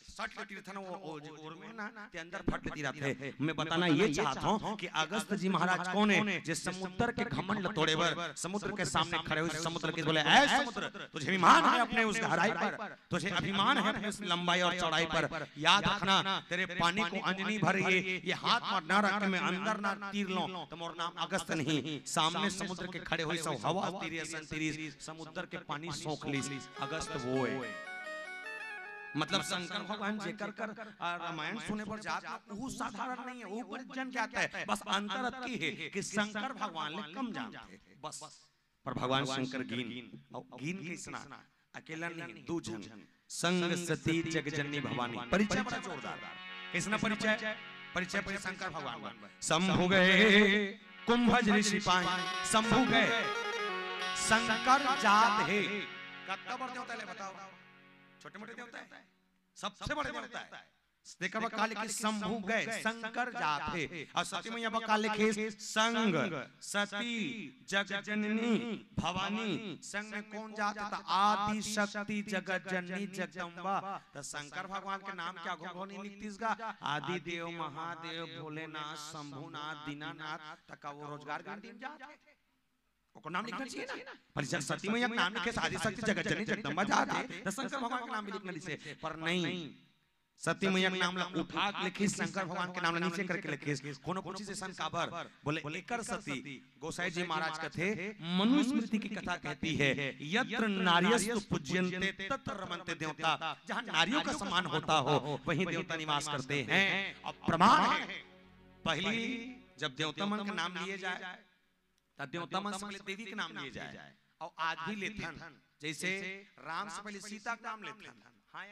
सट लेती रहता ना वो और में ना ते अंदर फट लेती रहते मैं बताना ये चाहता हूँ कि अगस्त जी महाराज कौन है जिस समुद्र के घमंड तोड़े पर समुद्र के सामने खड़े हुए समुद्र के बोले ऐ समुद्र तुझे अभिमान है अपने उस गहराई पर तुझे अभिमान है अपने उस लंबाई और चौड़ाई पर याद रखना तेरे पानी को अंजनी भर ये हाथ में ना रख मैं अंदर ना तीर लो तो मोर नाम अगस्त नहीं सामने समुद्र के खड़े हुए सब हवा तीरी समुद्र के पानी सोख ली अगस्त वो है मतलब शंकर भगवान जेकर कर रामायण सुने पर जाता वो साधारण नहीं है वो परिजन जाता है बस अंतर अतकी है कि शंकर भगवान ले कम जानते हैं बस पर भगवान शंकर गीन किसना अकेला नहीं दो जन संग सती जगजननी भवानी परिचय बड़ा जोरदार किसना परिचय परिचय पर शंकर भगवान शंभु गए कुंभज ऋषि पाए शंभु गए शंकर जात है कितना बड़ा देवता है बताओ छोटे मोटे देवता है सबसे बड़े देवता है देखा बका लिखे शंभु गए शंकर जाते और सती मैया बका लिखे संग सती जगजननी भवानी संग में कौन जाता था आदि शक्ति जगत जननी जगदम्बा तो शंकर भगवान के नाम क्या घोघोनी निकतीसगा आदि देव महादेव भोलेनाथ शंभुनाथ दीनानाथ तक वो रोजगार के दिन जाते को नाम लिखना चाहिए ना पर जब सती मैया नाम लिखे आदि शक्ति जगत जननी जगदम्बा जाते तो शंकर भगवान का नाम भी लिखना दिसे पर नहीं सती मैया का नाम उठा लिखी शंकर भगवान के नाम नीचे करके लिखी कोनो पूछी से सन काबर बोले एकर सती गोसाई जी महाराज कथे मनुस्मृति की कथा कहती है यत्र नार्यस्तु पूज्यन्ते तत्र रमन्ते देवता जहां नारियों का सम्मान होता हो वहीं देवता निवास करते हैं और प्रमाण है पहली जब देवता मन का नाम लिए जाए तब देवता मन से पहले देवी के नाम लिए जाए और आज भी लेथन जैसे राम से पहले सीता का नाम लेथन हां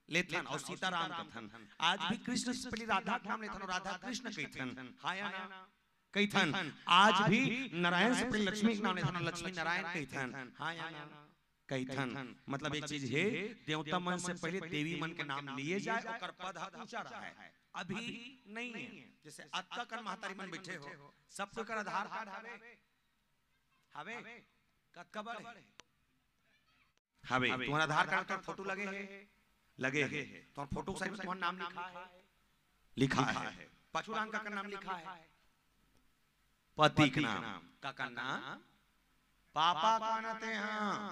लेथन और सीताराम कथन आज भी कृष्ण से पहले राधा का नाम लेथन और राधा कृष्ण कहथन हां या ना कहथन आज भी नारायण से पहले लक्ष्मी का नाम लेथन और लक्ष्मी नारायण कहथन हां या ना कहथन मतलब एक चीज है देवता मन से पहले देवी मन के नाम लिए जाए और पद ऊंचा रहा है अभी नहीं है जैसे अत्ता कर महतारी मन बैठे हो सबको कर आधार कार्ड हवे कतका बड़े हवे तुम्हारा आधार कार्ड पर फोटो लगे है तो फोटो साइड में तुम्हारा नाम लिखा है पचुरान का नाम लिखा है पति का नाम का नाम पापा का नाते हां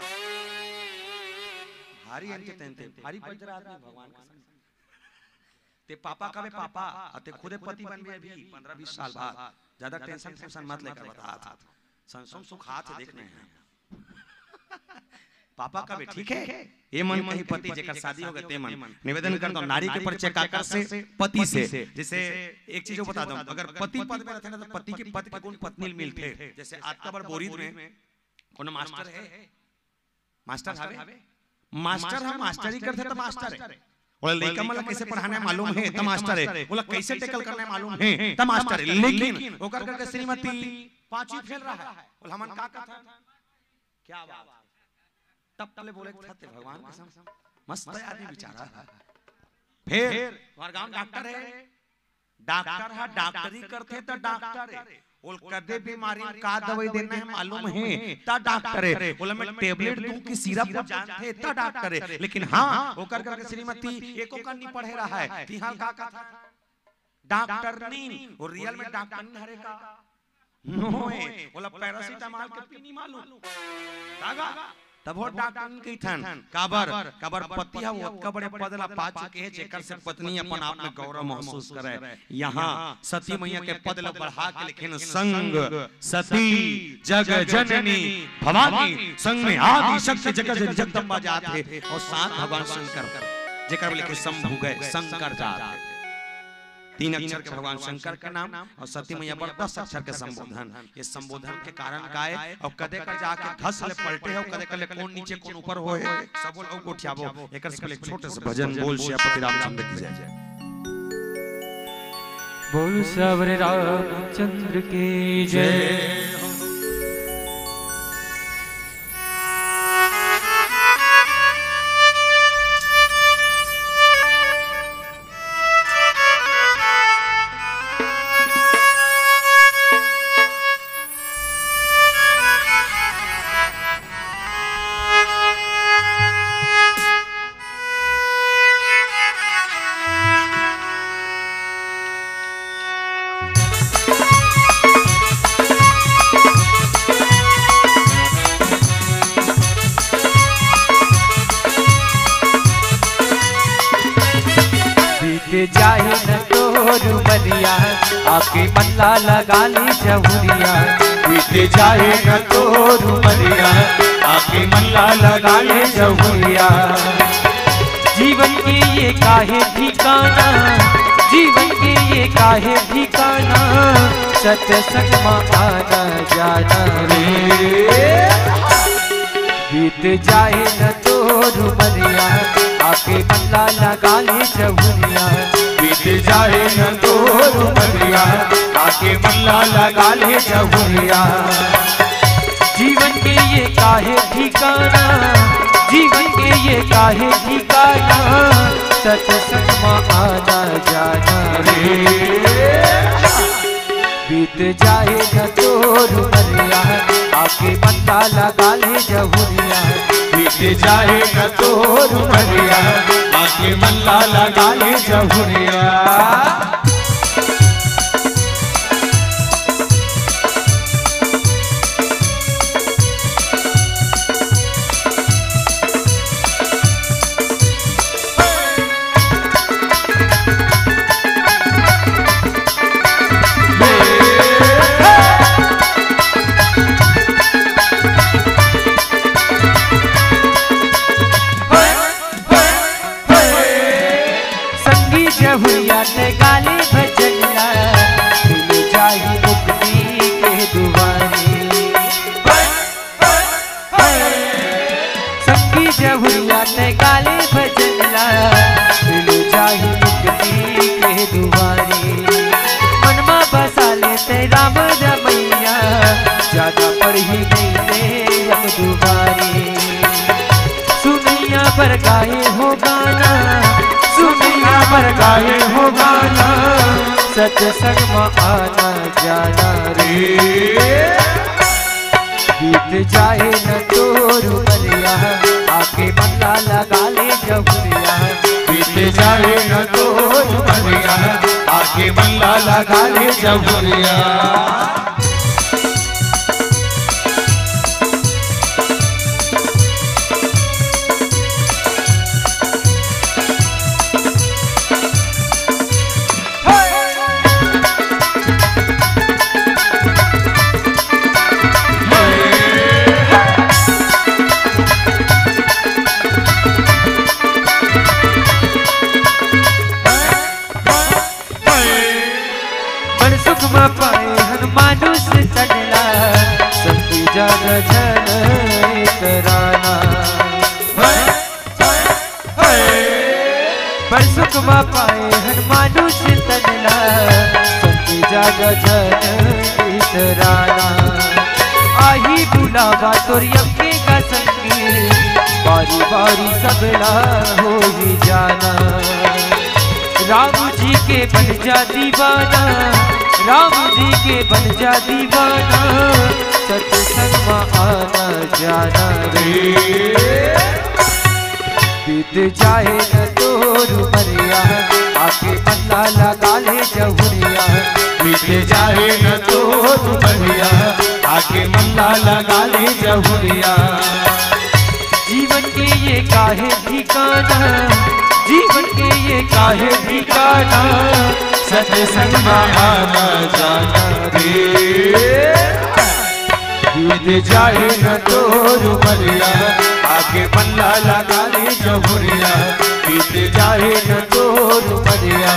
भारी अंके तंते भारी पंजरा आदमी भगवान का ते पापा का पापा ते खुदे पति बन गए अभी 15-20 साल बाद ज्यादा टेंशन मत लेकर बता था संसम सुख हाथ देखने हैं पापा का भी ठीक है ये मन कहीं पति जेकर शादी हो गए ते मन निवेदन करता हूं नारी के परिचय काकर से पति से जैसे एक चीज बता दूं अगर पति पद में रहते ना तो पति के पद के गुण पत्नी मिलते जैसे आज का बड़ बोरीद में कौन मास्टर है मास्टर हवे मास्टर हम मास्टरी करते तो मास्टर है बोला लड़का मतलब कैसे पढ़ाना है मालूम है तो मास्टर है बोला कैसे टैकल करना है मालूम है तो मास्टर है लेकिन ओकर करके श्रीमती पांचवी फेल रहा है बोला हमन का कथा क्या बात तब तले बोले थे भगवान कसम मस्त आदमी बेचारा फिर हमारे गांव डॉक्टर है डॉक्टरी करते तो डॉक्टर है बोल कदे बीमारी का दवाई देना है मालूम है ता डॉक्टर है बोला मैं टेबलेट दूं कि सिरप जानते ता डॉक्टर है लेकिन हां ओकर करके श्रीमती एको का नहीं पढ़े रहा है कि हां का था डॉक्टर नहीं और रियल में डॉक्टर नहीं हरे का नो है बोला पैरासिटामोल के पी नहीं मालूम दागा तब वो डॉक्टर की थन काबर काबर पति है वो का बड़े पदला पा चुके हैं जेकर से पत्नी अपन आप में गौरव महसूस करे। यहाँ सती मैया के पद ल बढ़ा के लेकिन संग सती जग जननी भवानी संग में आदि शक्ति जगत जगदम्बा जाते और साथ भगवान शंकर जेकर लिखे शंभु गए शंकर जाते। 3 अक्षर के भगवान शंकर का नाम और सती मैया पर 10 अक्षर के संबोधन। ये संबोधन के कारण गाय और कदे कर जाके घस ले पलटे हो कदे कर ले कौन नीचे कौन ऊपर होए सब लोग गोठियाबो एकर से पहले छोटे से भजन बोल श्रीपति रामचंद्र की जय। बोल सवरे रामचंद्र की जय। जाए न तोर बलिया आके मल्ला लगा ली जहुरिया। बीत जाए न तोर बलिया आके मल्ला लगा ले जहुरिया। जीवन के ये काहे ठिकाना जीवन के ये काहे ठिकाना सत्संग में आना जाना रे। बीत जाए न तोर बलिया आके मल्ला लगा ले जहुरिया। बीत जाए न तोर बलिया आके मल्ला लगा ले जहुरिया। जीवन के ये काहे ठिकाना जीवन के ये काहे ठिकाना सत्संग में आना जाना रे। बीत जाए न तोर बलिया आके मल्ला लगा ले जहुरिया। बीत जाए न तोर बलिया आके मल्ला लगा ले जहुरिया। जहुरिया ने गाली भजनिया दिल जाही मुक्ति के दुआरे। संगी जहुरिया ने गाली भजनिया दिल जाही मुक्ति के दुआरे। मनमा बसा लेते राम रमैया ज्यादा पढ़ ही नहीं दे हम दुबारे। सुनिया पर गाए हो गाना सुनिया पर गाए हो गाना सत्संग में आना जाना रे। बीत जाए न तोर बलिया आके मल्ला लगा ले जहुरिया। बीत जाए न तोर बलिया आके मल्ला लगा ले जहुरिया। पाए हनुमानुष चढ़ला संति जग जन तराना। पर सुख पाए हनुमानुष चढ़ला संति जग जन तराना। आही बुलावा तोरियम के का संगी बारी बारी सबला हो ही जाना। राम जी के बन जा दीवाना राम जी के बन जा दीवाना सत्संग में आना जाना रे। बीत जाए न तोर बलिया आके मल्ला लगा ले जहुरिया। बीत जाए न तोर बलिया आके मल्ला लगा ले जहुरिया। ये काहे ठिकाना, जीवन के ये काहे ठिकाना, सत्संग में आना जाना रे। बीत जाए न तोर उमरिया, आके पल्ला लगा ले जहुरिया। बीत जाए न तोर उमरिया,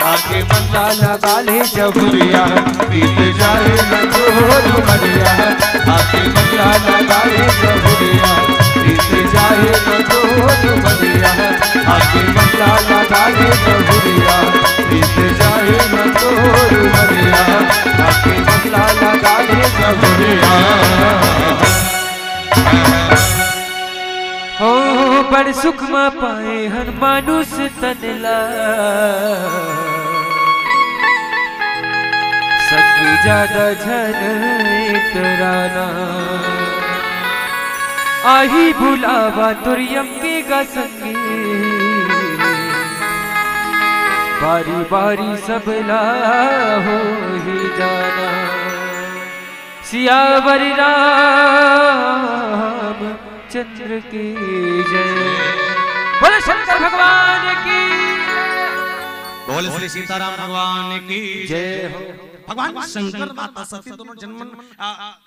आके पल्ला लगा ले जहुरिया। बीत जाए न तोर उमरिया, आके पल्ला लगा ले जहुरिया। बीत जाए न तोर उमरिया, आके पल्ला लगा ले जहुरिया। बीत जाए न तोर उमरिया, आके पल्ला लगा ले जहुरिया। हो बड़ सुख में पाए हर मानुष तनला, सखी ज्यादा झन तराना। आही भुलावा तुरियम के गा संगे, बारी बारी सबला हो ही जाना। सियावर राम चंद्र की जय, बोले शंकर भगवान की, बोले श्री सीताराम भगवान की जय हो। भगवान शंकर माता सती दोनों जन्म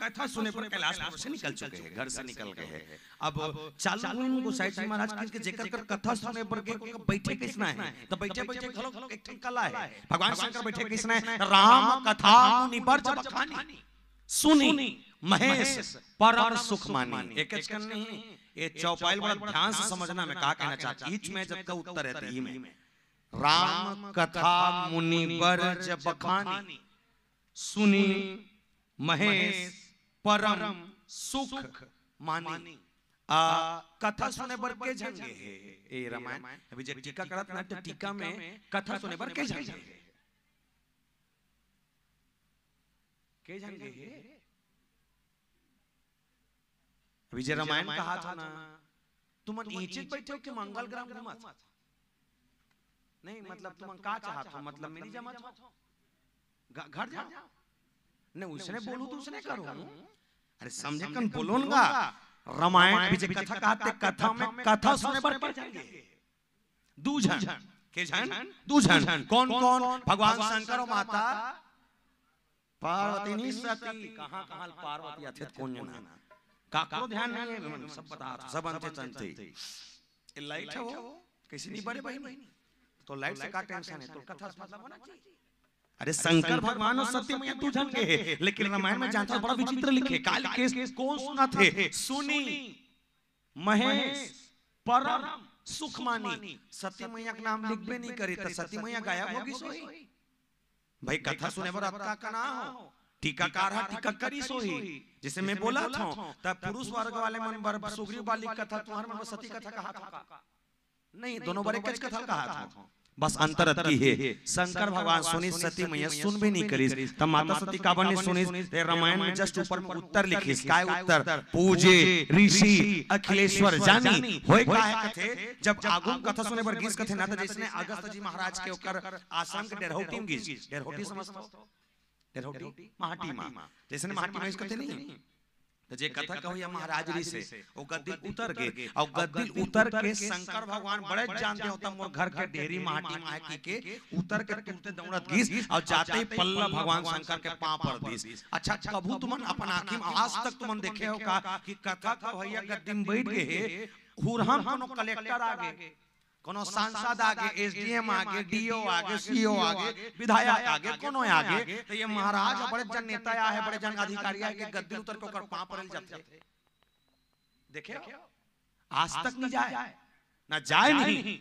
कथा सुने पर कैलाश से निकल चुके हैं, घर से निकल गए हैं। अब चालू गोसाई जी महाराज के जेकर कर कथा सुने पर के बैठे किसना है, तो बैठे बैठे खलो एक कला है। भगवान शंकर बैठे किसना है, राम कथा मुनि बर्ज बखानी सुनी महेश परम सुख मानी। एक नहीं, ये चौपाई बड़ा ध्यान से समझना में क्या कहना चाहता। ईच में जब का उत्तर है ही में राम कथा मुनि बर्ज बखानी सुनी महेश परम सुख मानी। कथा सुने पर के झंगे है ए रामायण। अभी जब टीका करत ना तो टीका में कथा सुने पर के झंगे है, के झंगे है। अभी जे रामायण कहा था ना, तुम नीचे बैठे हो कि मंगल ग्राम घुमत नहीं, मतलब तुम का चाहत हो, मतलब मेरी जमात हो घर जाओ। नहीं उसने बोलू तो उसने करो। अरे समझे कन बोलो ना। रामायण अभी जे कथा कहते, कथा में कथा सुने पर के जाएंगे दूजन के जन दूजन। कौन कौन, भगवान शंकर और माता पार्वती नहीं सती। कहां कहां पार्वती आथे कौन जना काको ध्यान नहीं है, सब बता सब अंते चंते। ये लाइट है वो किसी नहीं बड़े भाई, तो लाइट से का टेंशन है, तो कथा मतलब होना चाहिए। अरे शंकर भगवान और सती मैया तू जन के है, लेकिन रामायण में जानता बड़ा विचित्र लिखे। काल केस कौन सुना थे, सुनी महेश परम सुख मानी। सती मैया का नाम लिखबे नहीं करे तो सती मैया गायब होगी सोई। भाई कथा सुने पर आपका का ना हो, टीकाकार है टीका करी सोही। जैसे मैं बोला था तब पुरुष वर्ग वाले मन बर सुग्रीव वाली कथा, तुम्हारे मन में सती कथा कहा था नहीं, दोनों बारे कच कथा कहा था। बस अंतर की है, शंकर भगवान सुनी सती मैया सुन भी नहीं करी। तब माता सती कावन ने सुनी। रामायण में जस्ट ऊपर में उत्तर लिखी, काय उत्तर, पूजे ऋषि अखिलेश्वर जानी होय काहे कथे। जब आगम कथा सुने पर गीस कथे ना, तो जिसने अगस्त जी महाराज के ओकर आश्रम के डेरहोटी में गीस, डेरहोटी समझतो, डेरहोटी माटी मां, जैसे माटी में कथे नहीं। तो जे कथा कहो महाराज री से वो गद्दिल उतर गए, और गद्दिल उतर के शंकर भगवान बड़े जानते होता मोर घर के ढेरी माटी माटी के उतर के तुरते दौड़त गीस, और जाते ही पल्ला भगवान शंकर के पांव पर दीस। अच्छा कबू तुमन अपन आंखी में आज तक तुमन देखे हो का कि कथा कहैया गद्दी में बैठ गए, हुरहन कोनो कलेक्टर आगे, कोनो सांसद आगे, एसडीएम आगे, डीओ आगे, सीओ आगे, विधायक आगे, कोनो आगे, तो ये महाराज बड़े जन नेता है, बड़े जन अधिकारी है, गद्दी उतर के ओकर पांव पर जाते। देखे आज तक नहीं जाए ना जाए नहीं,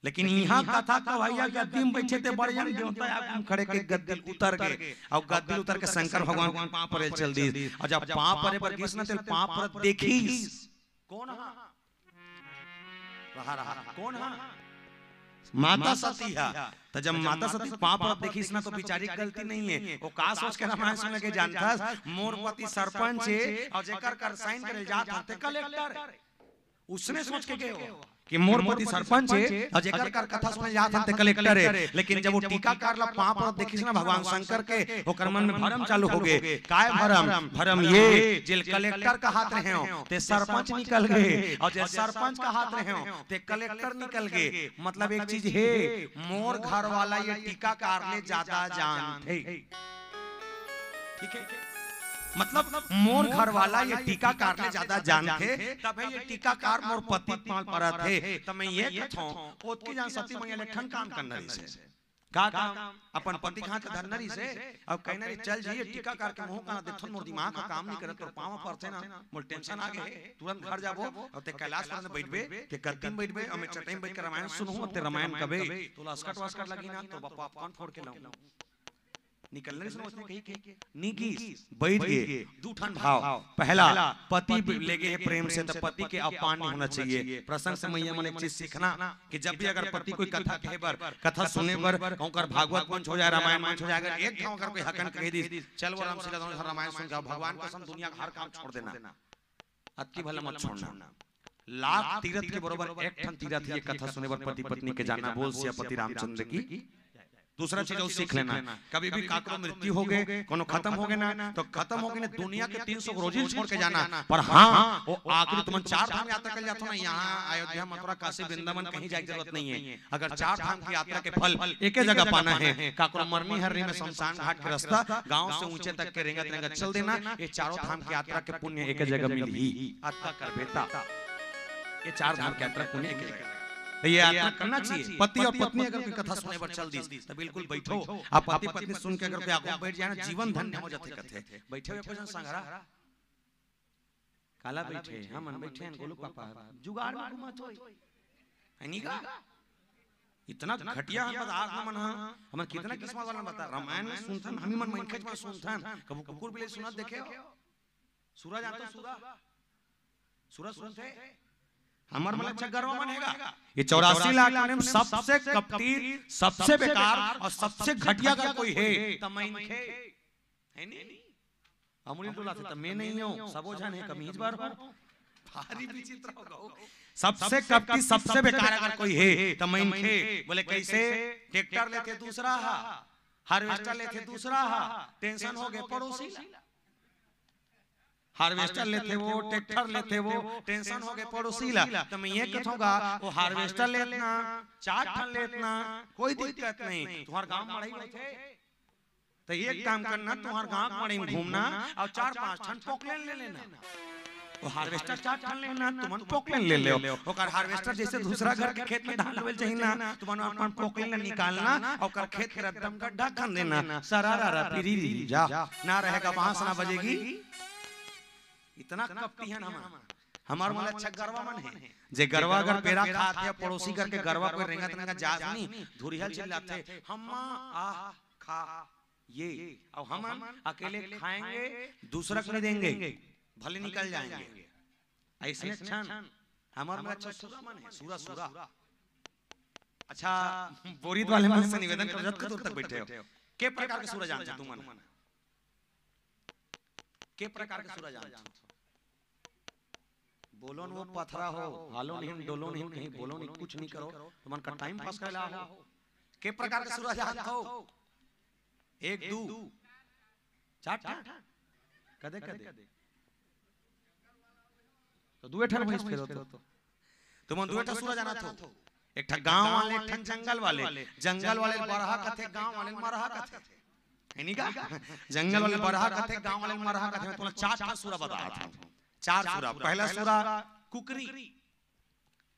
लेकिन यहाँ कथा कहैया गद्दी में बैठे थे बड़े जन देवता आगम खड़े के गद्दी उतर गए, और गद्दी उतर के शंकर भगवान के पांव पर चल दी। और जब पांव पर गिस ना, तो पांव पर देखी कौन है, कौन है, माता सती है। तो जब माता सती पांव पर देखी ना, तो बेचारी गलती नहीं है, वो का सोच के रामायण सुन के जानता मोर पति सरपंच है, और जेकर कर साइन करे जात होते कलेक्टर। उसने सोच के गए कि मोर पति सरपंच है और जेकर कर कथा सुने जात हम ते कलेक्टर है, लेकिन जब वो टीकाकार ला पांव पर देखिस ना भगवान शंकर के ओकर मन में भरम चालू हो गए। काय भरम? भरम ये जेल कलेक्टर का हाथ रहे हो ते सरपंच निकल गए, और जे सरपंच का हाथ रहे हो ते कलेक्टर निकल गए। मतलब एक चीज है, मोर घर वाला ये टीकाकार ले ज्यादा जानते, ठीक है, मतलब मोर घर वाला ये टीकाकार ले ज्यादा जानते, तब ये टीकाकार मोर पति पाल पड़ा थे। तब मैं ये कहता हूं ओत की जान सती मैया लेखन काम करना से का काम अपन पति हाथ धरनरी से अब कहना रे चल जाइए टीकाकार के मुंह का देखथन मोर दिमाग का काम नहीं करत, और पांव पड़ते ना मोर टेंशन आ गए, तुरंत घर जाबो और ते कैलाश पर बैठबे के कत्ती में बैठबे और मैं चटाई में बैठ के रामायण सुनहु, ते रामायण कबे तो लस्कट वास्कट लगी ना तो बापा कान फोड़ के लाऊं निकलने से उसने कही नीकी बैठ गए। दूठन भाव, पहला पति ले गए प्रेम से, तो पति के अपमान नहीं होना चाहिए। प्रसंग से मैया मन एक चीज सीखना कि जब भी अगर पति कोई कथा कहे बर, कथा सुने बर कहकर भागवत मंच हो जाए, रामायण मंच हो जाए, अगर एक ठाव अगर कोई हकन कह दी चल वो राम सीता दोनों रामायण सुन जाओ, भगवान कसम दुनिया का हर काम छोड़ देना, अति भला मत छोड़ना। लाख तीरथ के बरोबर एक ठन तीरथ ये कथा सुने बर पति पत्नी के जाना बोल से पति रामचंद्र की। दूसरा चीज और सीख लेना, कभी भी काकरो मृत्यु हो गए, कोनो खत्म हो गए ना तो खत्म हो गए ना, दुनिया के 300 रोजी छोड़ के जाना, पर हाँ वो आखिरी तुम 4 धाम यात्रा कर जाते हो ना, यहाँ अयोध्या मथुरा काशी वृंदावन कहीं जाने की जरूरत नहीं है। अगर 4 धाम की यात्रा के फल एक ही जगह पाना है, काकरो मरनी हरनी में शमशान घाट के रास्ता गांव से ऊंचे तक के रेंगत रेंगत चल देना, ये चारों धाम की यात्रा के पुण्य एक जगह मिल ही अत्ता कर बेटा, ये 4 धाम की यात्रा पुण्य एक जगह ये यात्रा करना चाहिए। पति और पत्नी अगर कोई कथा सुने पर चल दी तो बिल्कुल बैठो, आप पति पत्नी सुन के अगर कोई आगे बैठ जाए ना जीवन धन्य हो जाते कथे। बैठे हुए कोई संगरा काला बैठे हम बैठे हैं गोलू पापा जुगाड़ में घुमत होई हनी का इतना घटिया हम बता आग मन हम कितना किस्मत वाला बता रामायण में सुनथन हम मन मनखज में सुनथन कबू कुकुर बिले सुनत देखे सूरज आता सूरज सुनते हमार मन अच्छा गर्व बनेगा। ये 84 लाख में सबसे कपटी, सबसे बेकार और सबसे घटिया अगर कोई है तो मैं इनके है नहीं अमूल्य टोला से, तो मैं नहीं हूं, सबो जन है कमीज बार हो भारी विचित्र होगा। सबसे कपटी सबसे बेकार अगर कोई है तो मैं इनके बोले कैसे ट्रैक्टर लेके दूसरा हार्वेस्टर लेके दूसरा टेंशन हो गए पड़ोसी, हार्वेस्टर लेते वो ट्रैक्टर लेते वो टेंशन हो गए पड़ोसी ला। तो मैं ये कहूंगा वो हार्वेस्टर लेना 4 टन लेना कोई दिक्कत नहीं, तुम्हारे गांव में मड़ई बैठे तो एक काम करना, तुम्हारे गांव में मड़ई में घूमना और 4-5 टन पोकलेन ले लेना, वो हार्वेस्टर 4 टन लेना तुमन पोकलेन ले ले, ओकर हार्वेस्टर जैसे दूसरा घर के खेत में धान लेवल चाहिए ना तुमन अपन पोकलेन निकालना और खेत के एकदम गड्ढा कर देना, सरारा फिरी जा ना रहेगा, बांस ना बजेगी। इतना कपटी है ना हमार मन अच्छा गरवा मन है, जे गरवा अगर पेरा खाते या पड़ोसी करके गरवा कोई रेंगत रेंगत जात नहीं धुरिहल चिल्लाते हम आ खा ये, और हम अकेले खाएंगे दूसरा को नहीं देंगे भले निकल जाएंगे, ऐसे क्षण हमार मन अच्छा सूरा मन है, सूरा सूरा। अच्छा बोरीद वाले मन से निवेदन कर जत दूर तक बैठे हो के प्रकार के सूरा जानते तुम मन के प्रकार के सूरा जानते हो? बोलो न वो पथरा हो हालो नहीं डोलो नहीं कहीं बोलो नहीं कुछ नहीं करो तुमन का टाइम पास कैला हो, के प्रकार के सूरा जानत हो? 1 2 4 कदे कदे तो दुए ठन भैंस फेरो तो तुमन दुए ठन सूरा जानत हो? एक ठन गांव वाले एक ठन जंगल वाले बरहा कथे गांव वाले मरहा कथे है नी का, जंगल वाले बरहा कथे गांव वाले मरहा कथे। मैं तुम्हें 4 ठन सूरा बताता हूं, 4 सूरा। पहला सूरा कुकरी,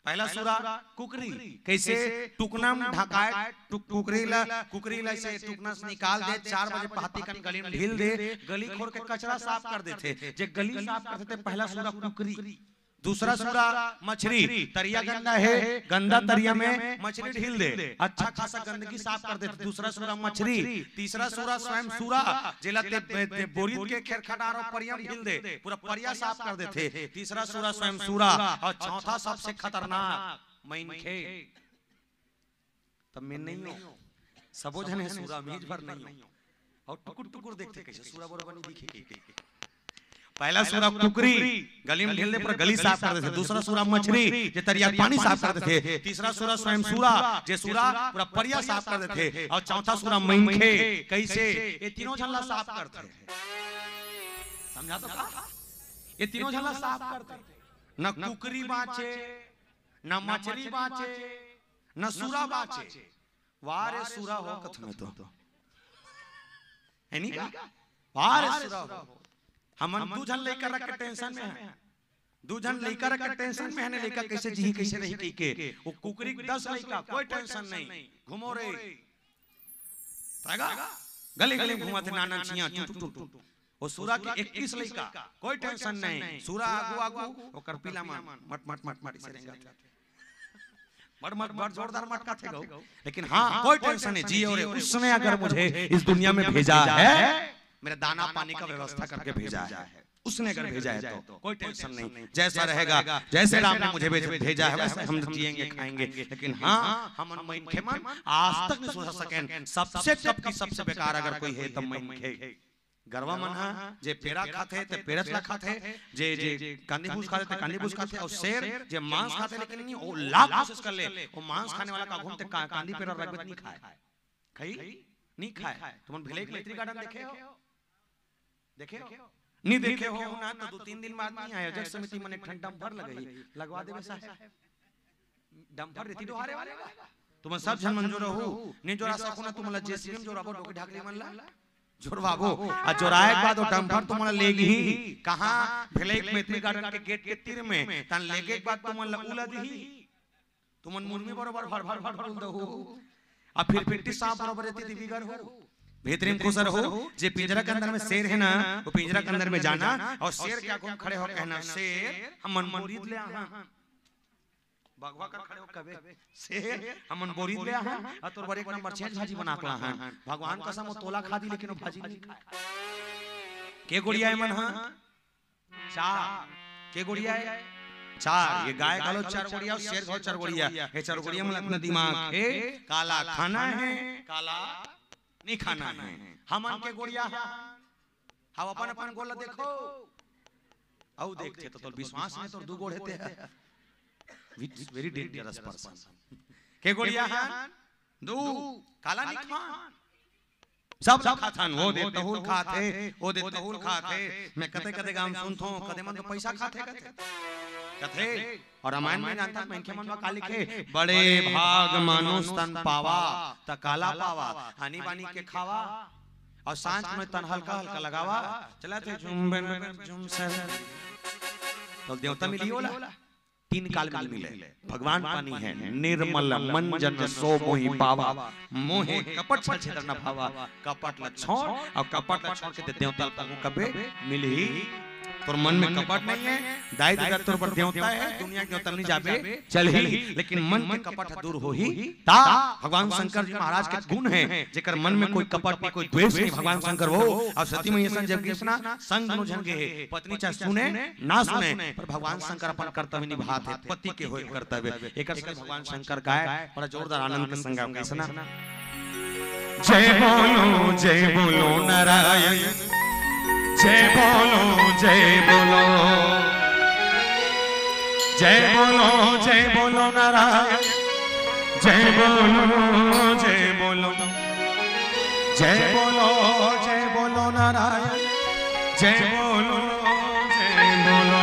पहला सूरा कुकरी कैसे टुकना में ढकाए कुकरी ला से टुकना से निकाल दे, 4 बजे पहाती कन गली में ढील दे, गली खोर के कचरा साफ कर देते, जे गली साफ करते थे पहला सूरा कुकरी। दूसरा सूरा मछली, तरिया गंदा है गंदा तरिया में मछली ढील दे, अच्छा खासा गंदगी साफ कर देते, दूसरा सूरा मछली। तीसरा सूरा स्वयं सूरा जिलाते बोरीद के खेरखटार और परिया ढील दे, पूरा परिया साफ कर देते, तीसरा सूरा स्वयं सूरा। और चौथा सबसे खतरनाक मैनखे, तब मैं नहीं हूं सबो जन है सूरा मीज भर नहीं हूं, और टुकुर टुकुर देखते कैसे सूरा बरोबर नहीं दिखे पहला सूरा कुकरी गली में ढेलने पर गली साफ करते थे, दूसरा सूरा मछली जे तरिया पानी साफ करते थे, तीसरा सूरा स्वयं सूरा जे सूरा पूरा परिया साफ करते थे, और चौथा सूरा मैंखे कैसे ये तीनों झल्ला साफ करते थे। समझा तो का? ये तीनों झल्ला साफ करते थे, न कुकरी बाचे न मछली बाचे न सूरा बाचे। वारे सूरा हो कथन तो है नहीं का? वारे सूरा हो। हम दू जन लेकर रख के टेंशन में है, दू जन लेकर रख के टेंशन में है, ने लेकर कैसे जी कैसे रही की के वो कुकरी 10 लइका कोई टेंशन नहीं, घुमो रे तागा गली गली घुमाते नाना छिया टू वो सूरा के 21 लइका कोई टेंशन नहीं, सूरा आगू आगू ओकर पीला मन मट मट मट मट से रेंगा मट मट मट जोरदार मटका थे गो। लेकिन हाँ कोई टेंशन नहीं जी, और उसने अगर मुझे इस दुनिया में भेजा है, मेरा दाना पानी का व्यवस्था करके भेजा है, उसने अगर भेजा है तो कोई टेंशन नहीं, जैसा रहेगा जैसे राम ने मुझे भेजा है वैसे हम जिएंगे खाएंगे। लेकिन हाँ हम मैंखे मन आज तक नहीं सोच सकें सबसे कब की सबसे बेकार अगर कोई है तब मैंखे गरवा मन हा जे पेड़ा खाते ते पेड़ा चला खाते, जे जे कांदी भूस खाते ते कांदी भूस खाते, और शेर जे मांस खाते लेकिन नहीं वो लाख कोशिश कर ले वो मांस खाने वाला का घूमते कांदी पेड़ा रगबत नहीं खाए, खाई नहीं खाए। तुम भिले के लेत्री गार्डन देखे हो? देखे हो नहीं देखे हो ना तो 2-3 दिन बाद नहीं आयोजक समिति मन एक डंपर लगई लगवा देबे साहब, डंपर रेती डोहारे वाले तुम सब जन मंजूर हो नहीं जोरा सकुना तुम ला जेसीएम जोराबो डोके ढाकले मन ला जोरबाबो आ जोराए के बाद वो डंपर तुम ला लेगी कहां भिले के मेत्री गार्डन के गेट के तीर में तन लेके के बाद तुम ला उला दी तुम मुर्मी बरोबर भर भर भर बोल दो आ फिर पिट्टी सांप बरोबर रेती दी बिगर हो बेहतरीन खुसर हो। जे पिंजरा के अंदर में शेर है ना वो पिंजरा के अंदर में जाना और शेर क्या घूम खड़े हो कहना शेर हम मन मुरीद ले आहा बगवा कर खड़े हो कबे शेर हम मन मुरीद ले आहा और तोर बड़े एक नंबर 6 भाजी बना के लाहा भगवान कसम वो तोला खा दी लेकिन वो भाजी नहीं खाए। के गुड़िया है मन हां 4 के गुड़िया है 4 ये गाय गालो 4 गुड़िया और शेर गालो 4 गुड़िया, ये 4 गुड़िया में अपना दिमाग है काला खाना है काला नहीं खाना है। हम के गोड़िया हम अपन अपन गोला देखो औ देखते तो तोर विश्वास में तोर दू गोड़ हेते है वेरी डेंजरस पर्सन के गोड़िया है दू काला नहीं खान सब खाथन वो दे तहुल खाते वो दे तहुल खाते मैं कते कते गाम सुनथो कते मन तो पैसा खाते कथे और रामायण में जानता मैं के मन में काली के बड़े भाग मानुष तन पावा त काला पावा हानि बानी के खावा और सांझ में तन हल्का हल्का लगावा चलाते झुम झुम सर तो देवता मिली होला 3 काल में मिले भगवान पानी है निर्मल मन जन सो मोहि पावा मोहे कपट छेदर न भावा कपट ल छोड़ और कपट ल छोड़ के देवता को कबे मिल ही तोर मन में कपट नहीं है दाई दादा तोर पर देवता है दुनिया के उतर नहीं जाबे चल ही लेकिन मन में कपट दूर हो ही ता भगवान शंकर जी महाराज के गुण है जेकर मन में कोई कपट नहीं कोई द्वेष नहीं भगवान शंकर वो और सती मैया सन जब कृष्णा संग अनुजन के पत्नी चाहे सुने ना सुने पर भगवान शंकर अपन कर्तव्य निभाते पति के होय कर्तव्य एकर से भगवान शंकर गाय बड़ा जोरदार आनंद के संग गाय सुना जय बोलो नारायण जय बोलो जय बोलो जय बोलो नारायण जय बोलो जय बोलो जय बोलो जय बोलो नारायण जय बोलो जय बोलो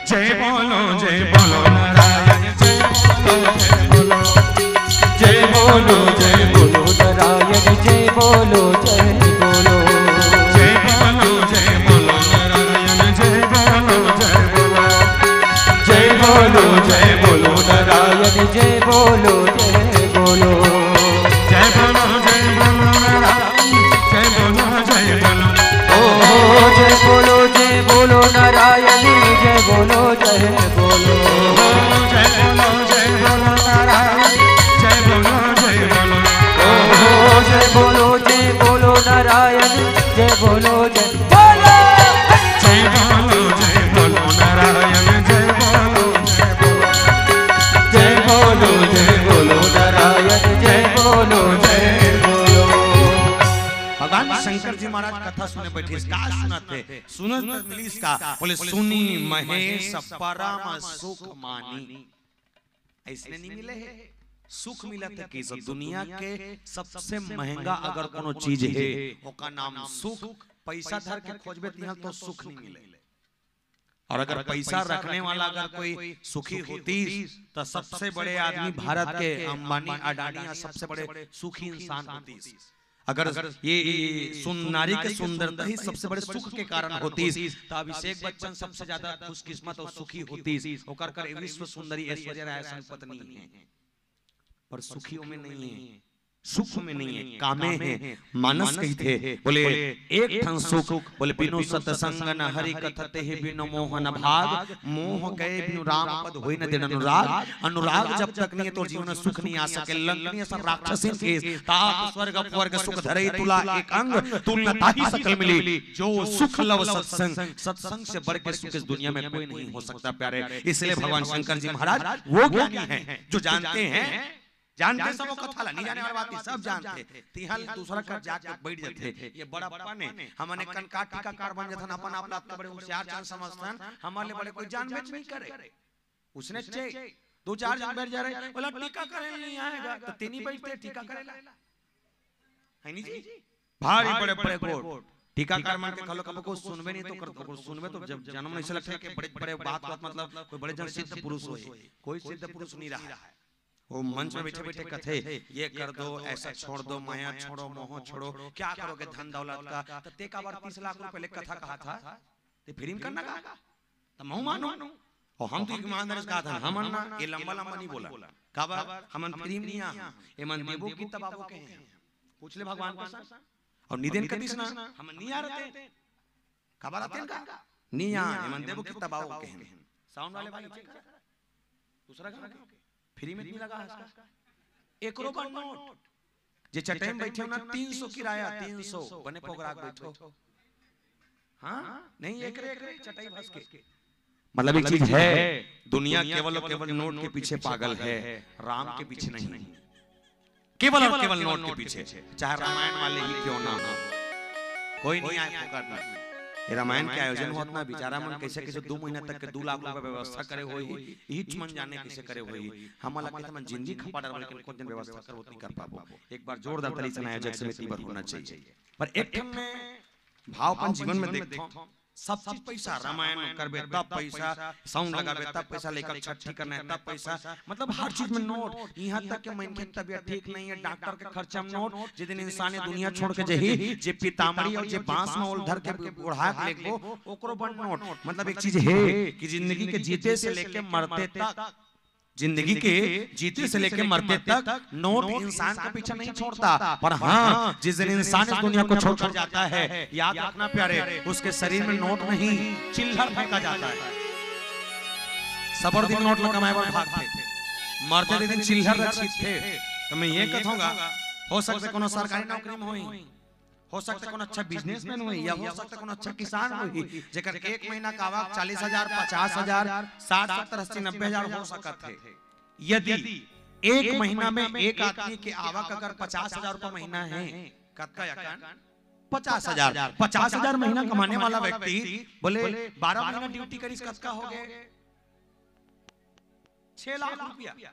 जय बोलो जय बोलो नारायण जय बोलो जय बोलो नारायण जय बोलो जय बोलो जय बोलो नारायण जय बोलो जय बोलो जय बोलो जय बोलो नारायण जय बोलो जय बोलो ओ जय बोलो जय बोलो नारायण जय बोलो जय बोलो जय बोलो जय बोलो नारायण जय बोलो जय बोलो ओ जय बोलो जय बोलो नारायण जय बोलो जय बोलो जय बोलो जय बोलो नारायण जय बोलो जय बोलो नारायण जय बोलो जय बोलो। भगवान शंकर जी महाराज महाराज कथा सुने बैठे, का सुनते सुनत मिली इसका, बोले सुनी महेश परम सुख मानी। ऐसने नहीं मिले है सुख मिला था कि दुनिया के सबसे महंगा अगर कोनो चीज है ओका नाम सुख। पैसा धर के खोजबे तो सुख नहीं मिले, और अगर पैसा रखने वाला अगर कोई सुखी होती तो सबसे बड़े आदमी भारत के अंबानी अडानी सबसे बड़े सुखी इंसान होती। अगर ये नारी के सुंदरता ही सबसे बड़े सुख के कारण होती तो अभिषेक बच्चन सबसे ज्यादा खुशकिस्मत और सुखी होती। विश्व सुंदरी ऐश्वर्या राय पत्नी है, पर सुखियों में नहीं है, सुख में नहीं है, कामे हैं। मानस कही थे बोले एक ठन सुख, बोले बिनु सतसंग न हरि कथते ही बिनु मोह न भाग, मोह गए बिनु राम पद होई न दिन अनुराग। अनुराग जब तक नहीं है तो जीवन में सुख नहीं आ सके। लंकनी सब राक्षसिन के तात स्वर्ग अपवर्ग सुख धरे तुला एक अंग, तुलना ही सकल मिली जो सुख लव सत्संग। सत्संग से बढ़ के सुख इस दुनिया में कोई नहीं हो सकता प्यारे। इसलिए भगवान शंकर जी महाराज वो ज्ञानी हैं जो जानते हैं, जानते सब कथा ला, नहीं जाने वाली बात सब जानते। तिहल दूसरा का जाके बैठ जाते, ये बड़ा पने हमने कनका टीकाकार बन जाथन, अपन आप लात बड़े होशियार जान समझथन, हमारे बड़े कोई जान बेच नहीं करे। उसने चे दो चार जन बैठ जा रहे, बोला टीका करे नहीं आएगा तो तीन ही बैठते टीका करेला है नहीं जी। भारी बड़े बड़े गोट टीकाकार मान के खलो कब को सुनबे नहीं तो कर सुनबे तो जब जन्म नहीं लगता है कि बड़े बड़े बात मतलब कोई बड़े जन सिद्ध पुरुष होए, कोई सिद्ध पुरुष नहीं रहा है। वो मंच में बैठे बैठे कथे ये कर दो, ऐसा छोड़ दो, माया छोड़ो, मोह छोड़ो, क्या करोगे धन दौलत का। तो ते का बार 30 लाख रुपए पहले कथा कहा था, ते फिर करना कहा तो मैं मानो, और हम तो ईमानदारी से कहा था हम ना, ये लंबा लंबा नहीं बोला का बार हम फ्री नहीं आ, ये मन देवो की तबाबो के हैं, पूछ ले भगवान को सा। और निदेन कदिस ना हम नहीं आ रहे का बार आते का नहीं आ, ये मन देवो की तबाबो के हैं। साउंड वाले भाई दूसरा का फ्री में नहीं लगा इसका 1 रुपया नोट जे चटाई में बैठे हो ना 300 किराया, 300 बने पोगराग बैठो। हां नहीं एक रे चटाई भस के मतलब एक चीज है, दुनिया केवल और केवल नोट के पीछे पागल है, राम के पीछे नहीं। केवल और केवल नोट के पीछे, चाहे रामायण वाले ही क्यों ना हो, कोई नहीं आए पुकारना। ये रामायण के आयोजन हुआ ना, बेचारा मन कैसे कैसे 2 महीना तक के 2 लाख रुपए व्यवस्था करे होई, हिच मन जाने कैसे करे होई। हम लगे त मन जिंदगी खपा डाल, लेकिन कोन दिन व्यवस्था कर नहीं कर पाबो। एक बार जोरदार तरीके से आयोजक समिति पर होना चाहिए। पर एक ठन में भावपन जीवन में देखो, सब चीज पैसा, रामायण करबे तब पैसा, साउंड लगाबे तब पैसा, लेकर छठी करना है तब पैसा, मतलब हर चीज में नोट। यहाँ तक के मन की तबीयत ठीक नहीं है, डॉक्टर के खर्चा में नोट। जिस दिन इंसान दुनिया छोड़ के जही, जे पीताम्बरी और जे बांस में ओल धर के ओढ़ा के लेको ओकरो बन नोट। मतलब एक चीज है कि जिंदगी के जीते से लेके मरते तक, जिंदगी के जीते से लेके मरते तक नोट इंसान के पीछे नहीं छोड़ता। पर हाँ, जिस दिन इंसान इस दुनिया को छोड़कर जाता है, याद रखना प्यारे, उसके शरीर में नोट नहीं चिल्लर फेंका जाता है। सबर दिन नोट कमाए पर भागते, मरते दिन चिल्लर रखित थे। तो मैं ये कहूंगा, हो सकता कोनो सरकारी नौकरी में होई, हो सकता कोनो अच्छा बिजनेसमैन हुई, या हो सकता कोनो अच्छा किसान हुई जेकर 1 महीना का आवक 40,000, 50,000, 60, 70, 80, 90,000 हो सकत है। यदि 1 महीना में एक आदमी की आवक अगर 50,000 रुपए महीना है, कतका यकान 50,000, 50,000 महीना कमाने वाला व्यक्ति बोले 12 महीना ड्यूटी करी कतका हो गए 6 लाख रुपया।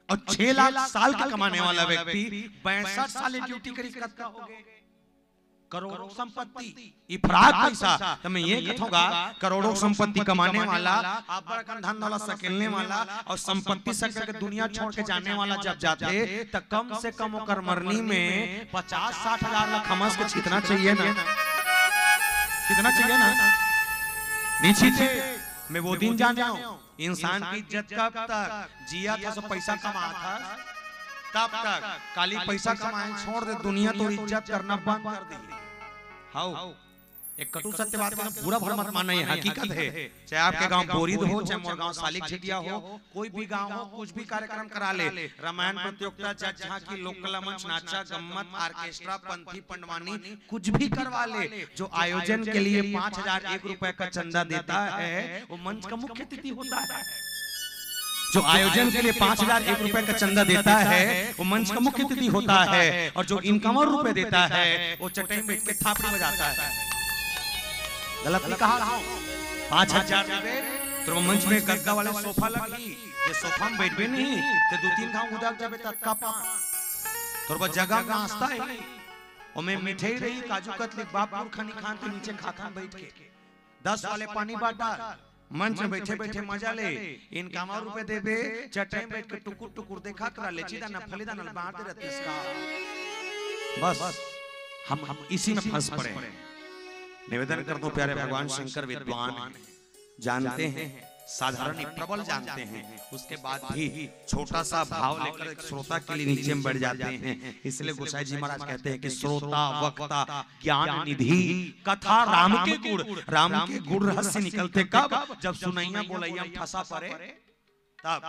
और 6 लाख साल का कमाने वाला व्यक्ति 62 साल ड्यूटी करी कतका हो गए करोड़ों संपत्ति, इफरात पैसा। तो मैं ये कहूंगा, करोड़ों संपत्ति कमाने वाला, आप बड़ा धन दौलत सकेलने वाला और संपत्ति से करके दुनिया छोड़ के जाने वाला जब जाते, तो कम से कम ओकर मरनी में 50-60 हजार लाख खमस के छितना चाहिए ना, कितना चाहिए ना। निश्चित है, मैं वो दिन जान हूं इंसान की इज्जत कब तक जिया था, सब पैसा कमा था तब तक। काली पैसा कमाए छोड़ दे, दुनिया तो इज्जत करना बंद कर दी। हाउ एक कटु सत्य बात का बुरा भर मत मानना, ये हकीकत है। चाहे आपके गांव बोरीद हो, चाहे मोर गांव सालिक झिटिया हो, कोई भी गांव हो, कुछ भी कार्यक्रम करा ले, रामायण प्रतियोगिता, जज झांकी, लोक कला मंच, नाचा गम्मत, ऑर्केस्ट्रा, पंथी पंडवानी, कुछ भी करवा ले। जो आयोजन के लिए 5,001 रुपए का चंदा देता है, वो मंच का मुख्य अतिथि होता है। जो आयोजन के लिए 5001 रुपए का चंदा देता है वो मंच का मुख्य अतिथि होता है, और जो इनकम रुपए देता है वो चटाई में बैठ के थापड़ी बजाता है। गलत नहीं कहा? 5000 रुपए तो मंच में गद्दा वाले सोफा लगी, ये सोफा में बैठबे नहीं तो 2-3 घाव उदाक जाबे तत्का पा तो बस जगह का आस्था है। और मैं मिठाई रही काजू कतली बाप खानी खान के नीचे खाता बैठ के 10 वाले पानी बाटा मंच में बैठे बैठे मजा ले, इनका रुपए देबे चटाई बैठ के टुकुर टुकुर देखा करा लेची दाना फली दाना बांटते रहते इसका। बस हम इसी में फंस पड़े। निवेदन कर दो प्यारे भगवान शंकर विद्वान जानते हैं, साधारण प्रबल जानते हैं, उसके बाद भी छोटा सा भाव लेकर एक श्रोता के लिए नीचे में बढ़ जाते हैं। इसलिए गोसाई जी महाराज कहते हैं कि श्रोता वक्ता ज्ञान निधि कथा राम के गुण रहस्य निकलते कब? जब सुनैया बोलैया फंसा पड़े तब।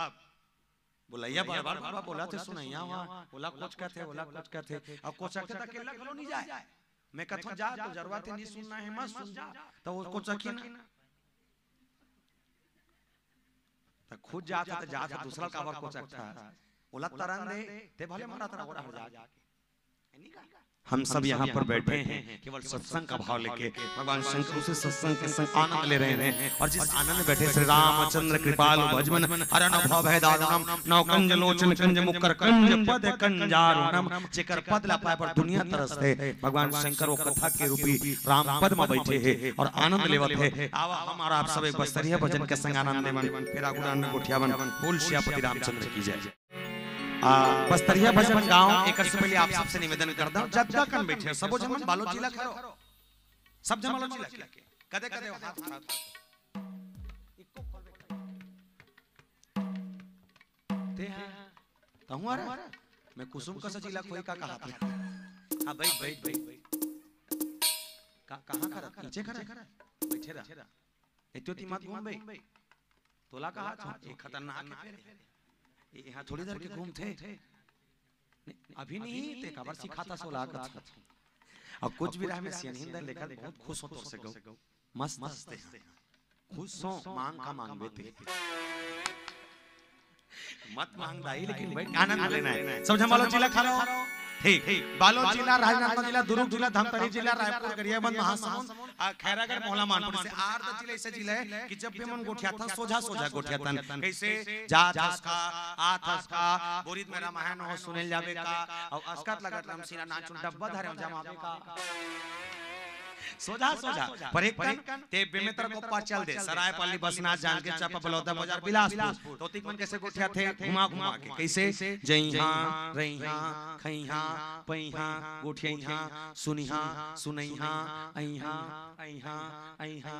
बोलैया बार बार बोला थे सुनैया वहां बोला कुछ कहते बोला कुछ कहते अब कुछ कहते तक केला खलो नहीं जाए। मैं कहता जा तो जरूरत नहीं सुनना है मत सुन जा, तो उसको चखी ना खुद जाता तो जाता दूसरा काबर को चखता बोला तरन दे ते भले मारा तरह हो रहा जा। हम सब यहाँ पर बैठे हैं केवल सत्संग का भाव लेके, भगवान शंकर उसे सत्संग के संग आनंद ले रहे हैं। और जिस आनंद में बैठे श्री रामचंद्र कृपाल भजमन हरण भव भय दारुणम नवकंज लोचन कंज मुकर कंज पद कंजारुणम जेकर पद ला पाए पर दुनिया तरसते। भगवान शंकर वो कथा के रूपी राम पद में बैठे हैं और आनंद लेवत है। आवा हमारा आप सब एक बस्तरिया भजन के संग आनंद लेवन फिर आगुरान गोठियावन बोल श्यापति रामचंद्र की जय। बस्तरिया भजन गांव एक से पहले आप सबसे निवेदन करता हूं जगदा कन बैठे सबो जमन बालो चिला करो सब जन बालो चिला कदे कदे हाथ इको खोल ते तहुआरा मैं कुसुम का सजिला कोई का कहा था। हां बैठ कहां खड़ा नीचे खड़ा बैठे रहा एतो ती मत घूम भाई तोला कहा था ये खतरनाक है यहाँ थोड़ी देर के घूम थे अभी नहीं ते खबर सिखाता सोला का था। और कुछ भी राह में सियन हिंदा लेकर बहुत खुश हो तो से गो मस्त मस्त खुश हो मांग का मांग बेते मत मांग दाई लेकिन बैठ आनंद लेना है। सब जमालो जिला खा लो ठीक बालोद जिला राजनांदगांव जिला दुर्ग जिला धमतरी जिला रायपुर गरियाबंद महासमुंद खैरागढ़ मोहला मानपुर से आर जिला ऐसे जिला है कि जब भी मन गोठिया था सोझा गोठिया तन कैसे जात हसका आत हसका बोरिद में रामायण हो सुनेल जावे का और अस्कत लगत राम सीना नाचुन डब्बा धरे जमावे का सोझा पर एक कन ते बेमेतर को पाचल दे सरायपाली बसना जांजगीर चांपा बलौदा बाजार बिलासपुर तोतिक मन कैसे गोठिया थे घुमा के कैसे जइहा रहिहा खइहा पइहा गोठिया सुनिहा सुनइहा अइहा अइहा अइहा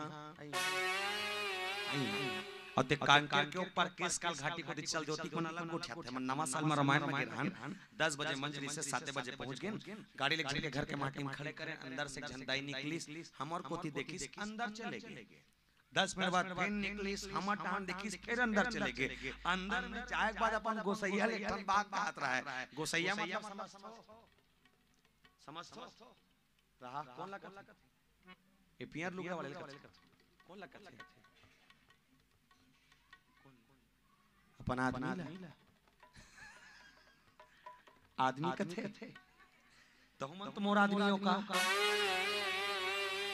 और ते कांकेर के ऊपर केस काल घाटी को चल ज्योति को अलग गोठिया थे मन नवा साल में रामायण में रहन 10 बजे मंजरी से 7 बजे पहुंच गए गाड़ी लेके चले घर के माटी में खड़े करें अंदर से झंडाई निकली हमर कोती देखी अंदर चले गए 10 मिनट बाद फिर निकली हमर टान देखी फिर अंदर चले गए अंदर में जाए के बाद अपन गोसैया लेखन बात कहत रहा है गोसैया मतलब समझ रहा कौन लगत ए पियर लुगा वाले कौन लगत अपन आदमी कथे तो हम तो मोर आदमियों का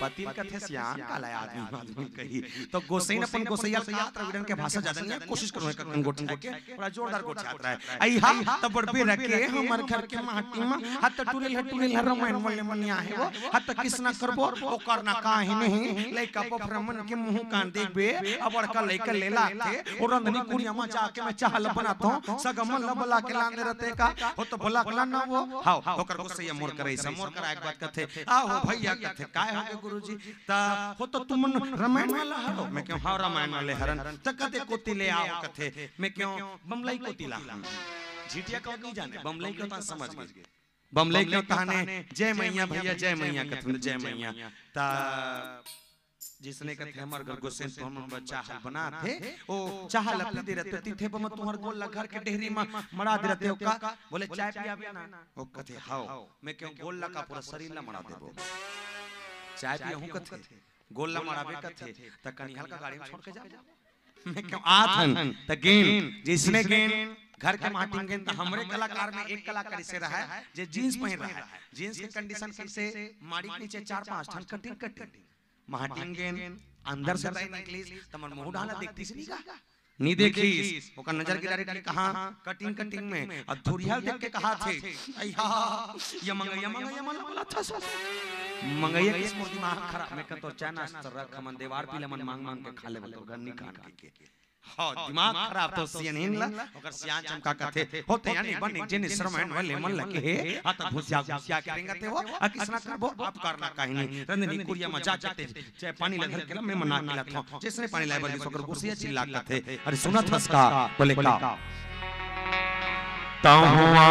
पति कथे सियान काला आदमी कही तो गोसैन अपन गोसैया यात्रा विडन के भाषा ज्यादा नहीं कोशिश करो कन गोठन के बड़ा जोरदार गोठ यात्रा है आई हा तब बड़बे रखे हमर घर के माटी में हाथ टुले रामायण वाले मनिया है वो हाथ किसना करबो ओ करना काहे नहीं लइका पफरमन के मुंह कान देखबे अब बड़का लइका लेला के और रंधनी कुड़िया में जाके मैं चाहल बनाता हूं सगमन लबला के लाने रहते का हो तो भला कला ना वो हां होकर गोसैया मोर करे सब मोर करा एक बात कथे आओ भैया कथे काय हो गुरुजी ता हो तो तुम रामायण वाला हरो मैं क्यों हां रामायण वाले हरन त कते कोती ले आओ कथे मैं क्यों बमलाई कोती ला झिटिया को नहीं जाने बमलाई को ता समझ गए बमलाई को ताने जय मैया भैया जय मैया कथे जय मैया ता जिसने कथे हमर घर गोसेन तो हम बच्चा हल बना थे ओ चाह लपी दे रहते तिथे पर मैं तुम्हार गोल घर के डेहरी में मड़ा दे रहते हो का बोले चाय पिया ना ओ कथे हाओ मैं क्यों गोल का पूरा शरीर ला मड़ा देबो चाय पिया हूं कथे गोल ला मड़ाबे कथे त कनी हल्का गाड़ी में छोड़ के जा मैं क्यों आथन त गेन जिसने गेन घर के माटी गेन त हमरे कलाकार में एक कलाकार इसे रहा है जे जींस पहन रहा है, जींस के कंडीशन कैसे माड़ी के नीचे 4-5 ठन कटिंग माटी गेन अंदर से नहीं निकली तमन मुंह डाला देखती से नहीं का नहीं देखी ओकर नजर की डायरेक्टली कहां कटिंग में और धुरिया देख के कहा थे अय्या ये मंगैया बोला था मंगैया किस मोर दिमाग खराब में तो चाना रख मन देवार पीले मन मांग के खा ले तो गन्नी काट के हां दिमाग खराब तो सियन ला ओकर सियान चमका कथे होते यानी बने जेने शर्मन वाले मन लगे हे आ त घुसिया करेंगे ते हो आ किसना करबो आप करना काहे नहीं रंदनी कुरिया में जा जाते चाहे पानी लधर के मैं मना के था जिसने पानी लाए बली सोकर घुसिया चिल्ला कथे अरे सुना थसका बोले का तहुआ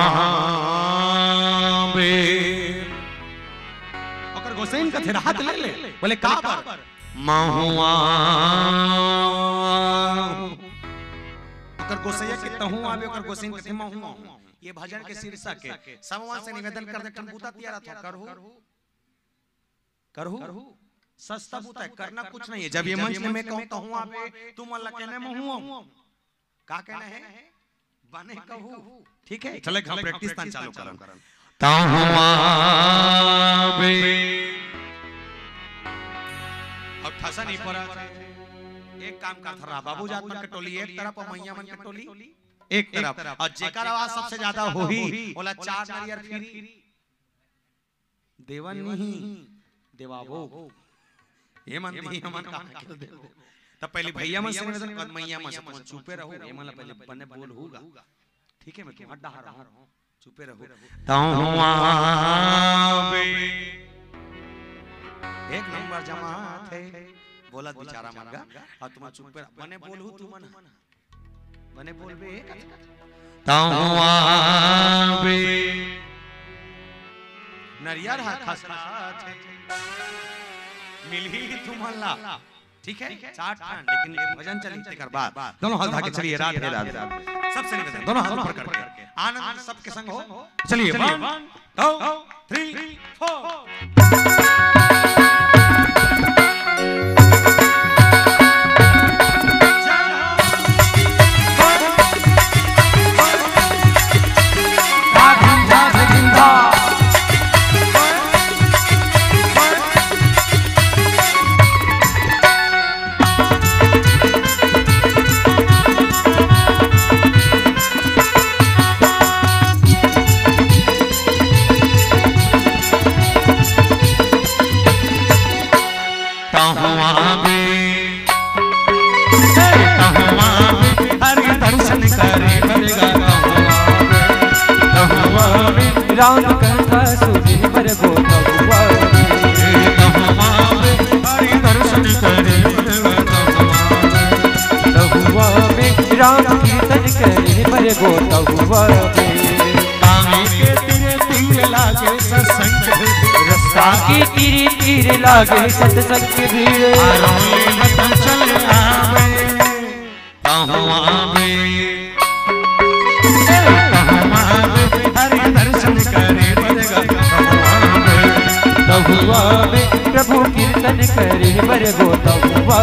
बे ओकर गोसेन कथे राहत ले बोले का पर महुआ ओकर गोसैया के तहु आवे ओकर गोसेन के महुआ ये भजन के शीर्षक है समवा से निवेदन कर दे बूता तियारा था करहु सस्ता बूता है करना कुछ नहीं है। जब ये मंच में मैं कहूं तहु आवे तुम अल्लाह कहने महुआ का कहना है बने कहू ठीक है चले हम प्रैक्टिस तान चालू करन तहु आवे अब ठसा नहीं पड़ा एक काम का थरा बाबू जात मन के टोली एक तरफ और मैया मन के टोली एक तरफ और जेकर आवाज सबसे ज्यादा होही ओला 4 नारियर फिरी देवन नहीं देवाबो ये मन नहीं हमन का खेल दे तब पहले भैया मन से निवेदन कर मैया मन से चुपे रहो ये मन पहले बने बोल होगा ठीक है मैं तुम हट रहा हूं चुपे रहो तहुआ बे एक नंबर जमात है बोला बेचारा मन का और तुम चुप पे बने बोल हूं तू मन बने बोल बे तहुआ बे नरियर हाथ खसखस मिली तुमला ठीक है 4 ठन लेकिन एक भजन चली तेकर बाद दोनों हाथ धाके चलिए राधे राधे सबसे निवेदन दोनों हाथ ऊपर करके आनंद सबके संग हो चलिए 1 2 3 4 राम कथा सुने पर गोता हुआ हरि दर्शन करे हुआ में राम कीर्तन करे पर गोता हुआ तांगे के तीर लागे सत्संग रस्ता की तीर लागे सत्संग भीड़ आरोले मत चल आवे तहुआ में तहुआ में प्रभु कीर्तन करे बर गोता हुआ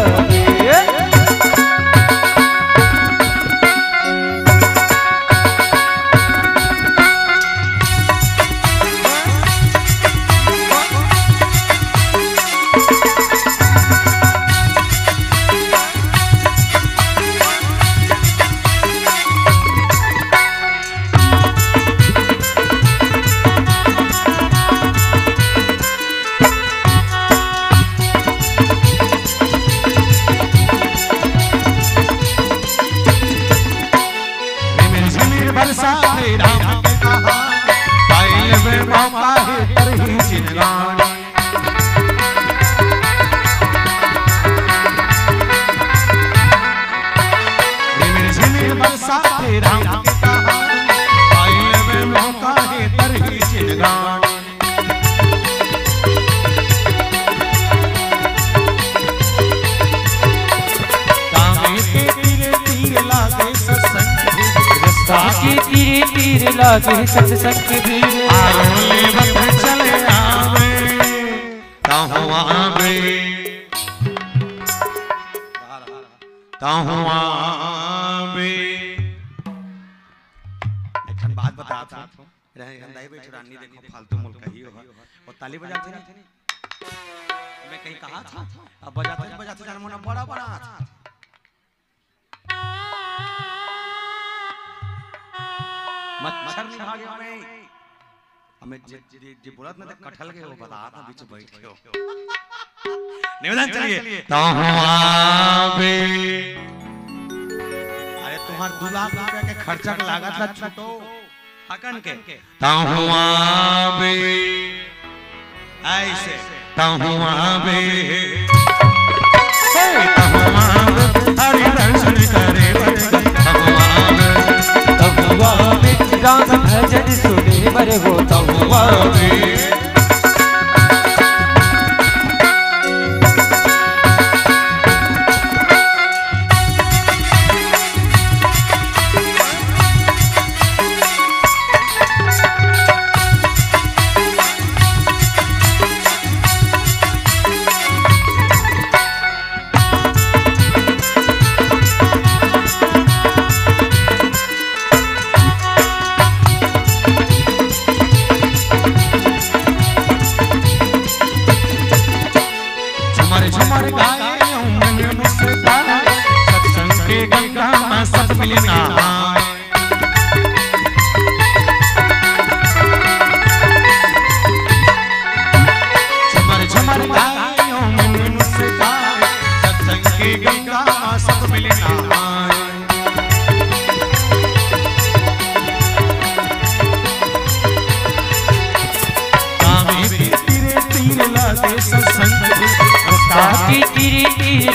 तीर लागे सत्संग भीड़ आरोले मत चले आवे तहुआ बे ताहुआ बे एक बात बता था रहे बैठ रानी देखो फालतू मुल्क ही हो और ताली बजाते नहीं मैं कहीं कहा था अब बजाते जान मोना बड़ा बड़ा मच्छर नहीं भागे में हमें जे बोलत ना कटहल के वो बता था बीच बैठ के निवेदन चलिए ताहुआबे अरे तुम्हार 2 लाख रुपया के खर्चा के लागत था छोटो हकन के ताहुआबे ऐसे ताहुआबे हरि दर्शन करे ताहुआबे राम भजन सुने बर हो ताहुआबे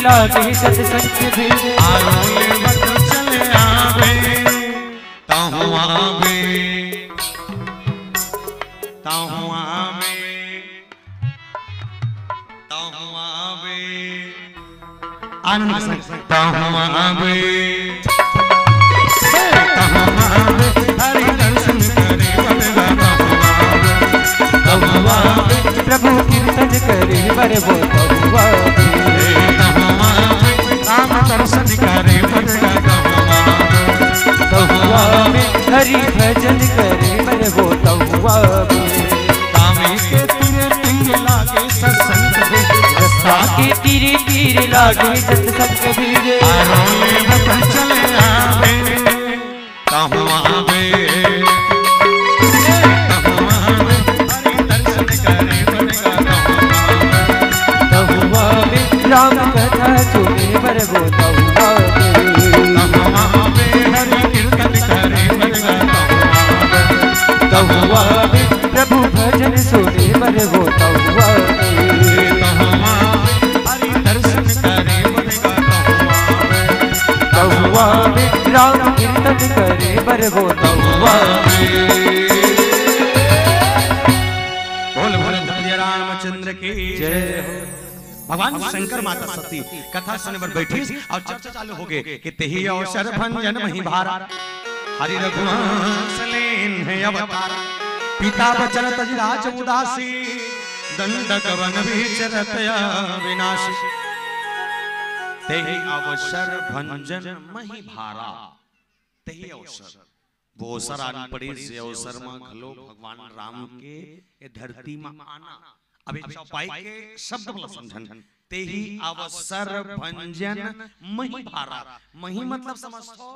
लागे सत्संग भीड़ आरोले मत चले आवे ताहुआबे ताहुआबे ताहुआबे आनंद संग ताहुआबे ताहुआबे हरि दर्शन करे बलवा ताहुआबे प्रभु कीर्तन करे बर वो ताहुआबे राम दर्शन करे ताहुआबे हरि भजन करे बर वो ताहुआबे तावे के तीरे तीर लागे सत्संग रस्ता के तीरे तीर लागे सत्संग भीड़ आरोले मत चले आवे ताहुआबे ताहुआबे हरि दर्शन करे ताहुआबे राम कथा सुने बर वो ताहुआबे ताहुआबे हरि कीर्तन करे ताहुआबे प्रभु भजन सुने बर वो ताहुआबे हरि दर्शन करे ताहुआबे राम कीर्तन करे बर वो ताहुआबे बोल बोल धन्य रामचंद्र की जय हो। भगवान शंकर माता सती कथा सुनने पर बैठी और चर्चा चालू हो गए कि तेहि अवसर भंजन मही भारा हरि रघुवंश लेन है अवतार पिता बचन तज राज उदासी दंडक वन विचरत विनाशी तेहि अवसर भंजन मही भारा तेहि अवसर वो अवसर आन पड़ी से अवसर में खलो भगवान राम के ये धरती में आना अभी चौपाई के शब्द बोला समझन तेहि अवसर भंजन मही भारा मही मतलब समझो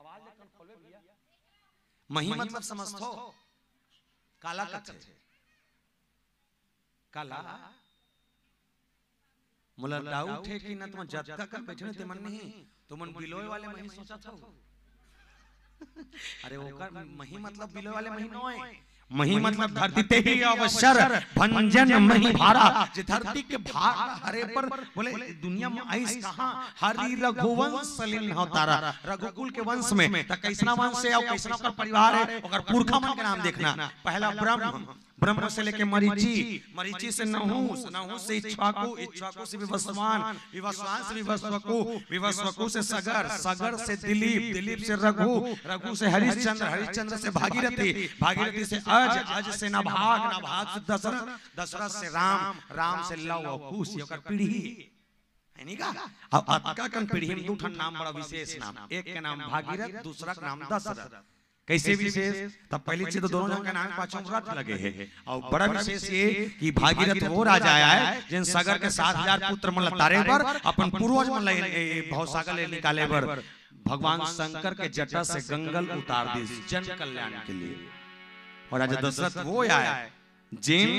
आवाज लेकर खोले भैया मही मतलब समझो काला कथे काला मुला डाउट है कि ना तुम जब तक बैठे थे मन नहीं तुमन बिलोय वाले मही सोचा था अरे ओकर मही मतलब बिलोय वाले मही न है मही मतलब धरती ते ही अवसर भंजन मही भारा जे धरती के भार हरे पर बोले दुनिया में आइस कहां हरि रघुवंश लिन होतारा रघुकुल के वंश में त कैसना वंश से और कैसना का परिवार है ओकर पुरखा मन के नाम देखना पहला ब्रह्म से लेके मरीचि से नहुस से इक्ष्वाकु से विवस्वान से विवस्वकु से सगर से दिलीप से रघु से हरिश्चंद्र से भागीरथी से अज से नभाग से दशरथ से राम से लव और कुश ओकर पीढ़ी नहीं का। अब अतका कन पीढ़ी में दो ठन नाम बड़ा विशेष नाम, एक के नाम भागीरथ, दूसरा का नाम दशरथ। कैसे विशेष? तब पहली चीज तो दोनों जन के नाम पाछों रथ लगे हैं। और बड़ा विशेष ये कि भागीरथ वो राजा है जिन सागर के 7000 पुत्र मन तारे पर अपन पूर्वज मन भवसागर ले निकाले पर भगवान शंकर के जटा से गंगल उतार दी जन कल्याण के लिए। और राजा दशरथ वो आया जिन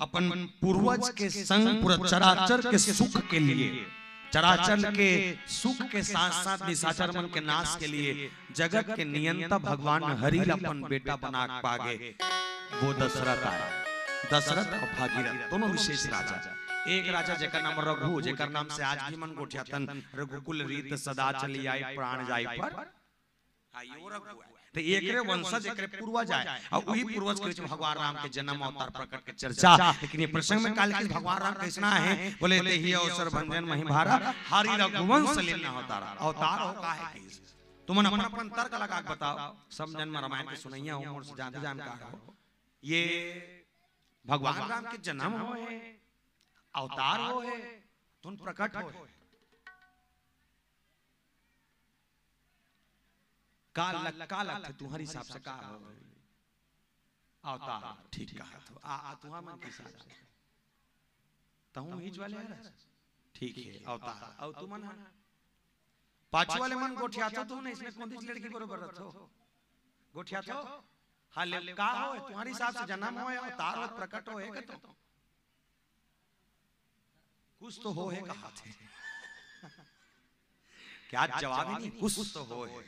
अपन पूर्वज के संग पूरा चराचर के सुख के लिए, चराचर के सुख के साथ साथ निशाचर मन के नाश के लिए जगत के नियंता भगवान हरि अपन बेटा बना पागे, वो दशरथ आया। दशरथ और भागीरथ दोनों विशेष राजा। एक राजा जेकर नाम रघु, जेकर नाम से आज भी मन गोठियातन रघुकुल रीत सदा चली आई प्राण जाई पर आयो रघु। तो एकरे वंशज एकरे पूर्वज आए और वही पूर्वज के भगवान राम के जन्म अवतार प्रकट के चर्चा। लेकिन ये प्रसंग में काल के भगवान राम कैसना है बोले ते ही अवसर भंजन महिभारा हरि रघुवंश लेना अवतार अवतार हो का है कि तुम अपन अपन तर्क लगा के बताओ। सब जन्म रामायण के सुनैया हो और ज्यादा जानकार हो। ये भगवान राम के जन्म हो है, अवतार हो है, तुम प्रकट हो है। काल तुम्हारी हिसाब से का हो अवतार ठीक कहा तो आ तुम्हारा मन के हिसाब से तहु हिज वाले ठीक है अवतार और तुम मन पांच वाले मन गोठिया तो तुम नहीं इसमें कौन सी लड़की बरोबर रखो गोठिया तो हाल का हो तुम्हारी हिसाब से जन्म हो अवतार हो प्रकट हो है तो कुछ तो हो है कहा थे क्या जवाब ही नहीं कुछ तो हो है।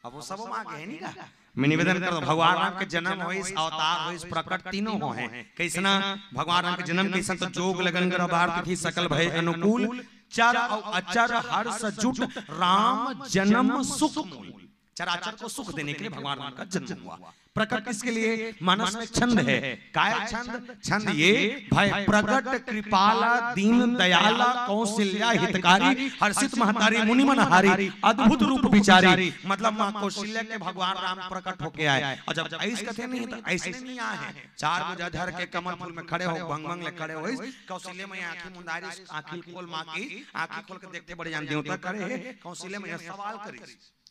अब वो सब मांगे है नहीं का। मैं निवेदन करता हूं भगवान राम के जन्म हो इस अवतार हो इस प्रकट तीनों हो हैं। कैसना भगवान राम के जन्म कैसा तो जोग लगन कर भारत थी सकल भय अनुकूल चर और अचर हर्ष जुट राम जन्म सुख मूल। चराचर को सुख देने के लिए भगवान राम का जन्म हुआ। प्रकट किसके लिए? मानस में छंद है। काय छंद? छंद ये भय प्रकट कृपाला दीन दयाला कौशल्या हितकारी हर्षित महतारी मुनि मनहारी अद्भुत रूप विचारी। मतलब मां कौशल्या के भगवान राम प्रकट होके आए। और जब ऐसे कथे नहीं तो ऐसे नहीं आए हैं। चार बजे धर के कमल फूल में खड़े हो भंग भंग ले खड़े हो कौशल्या में आंखें मुंदारी आंखें खोल मां की आंखें खोल के देखते बड़े जान देवता करे कौशल्या में सवाल करी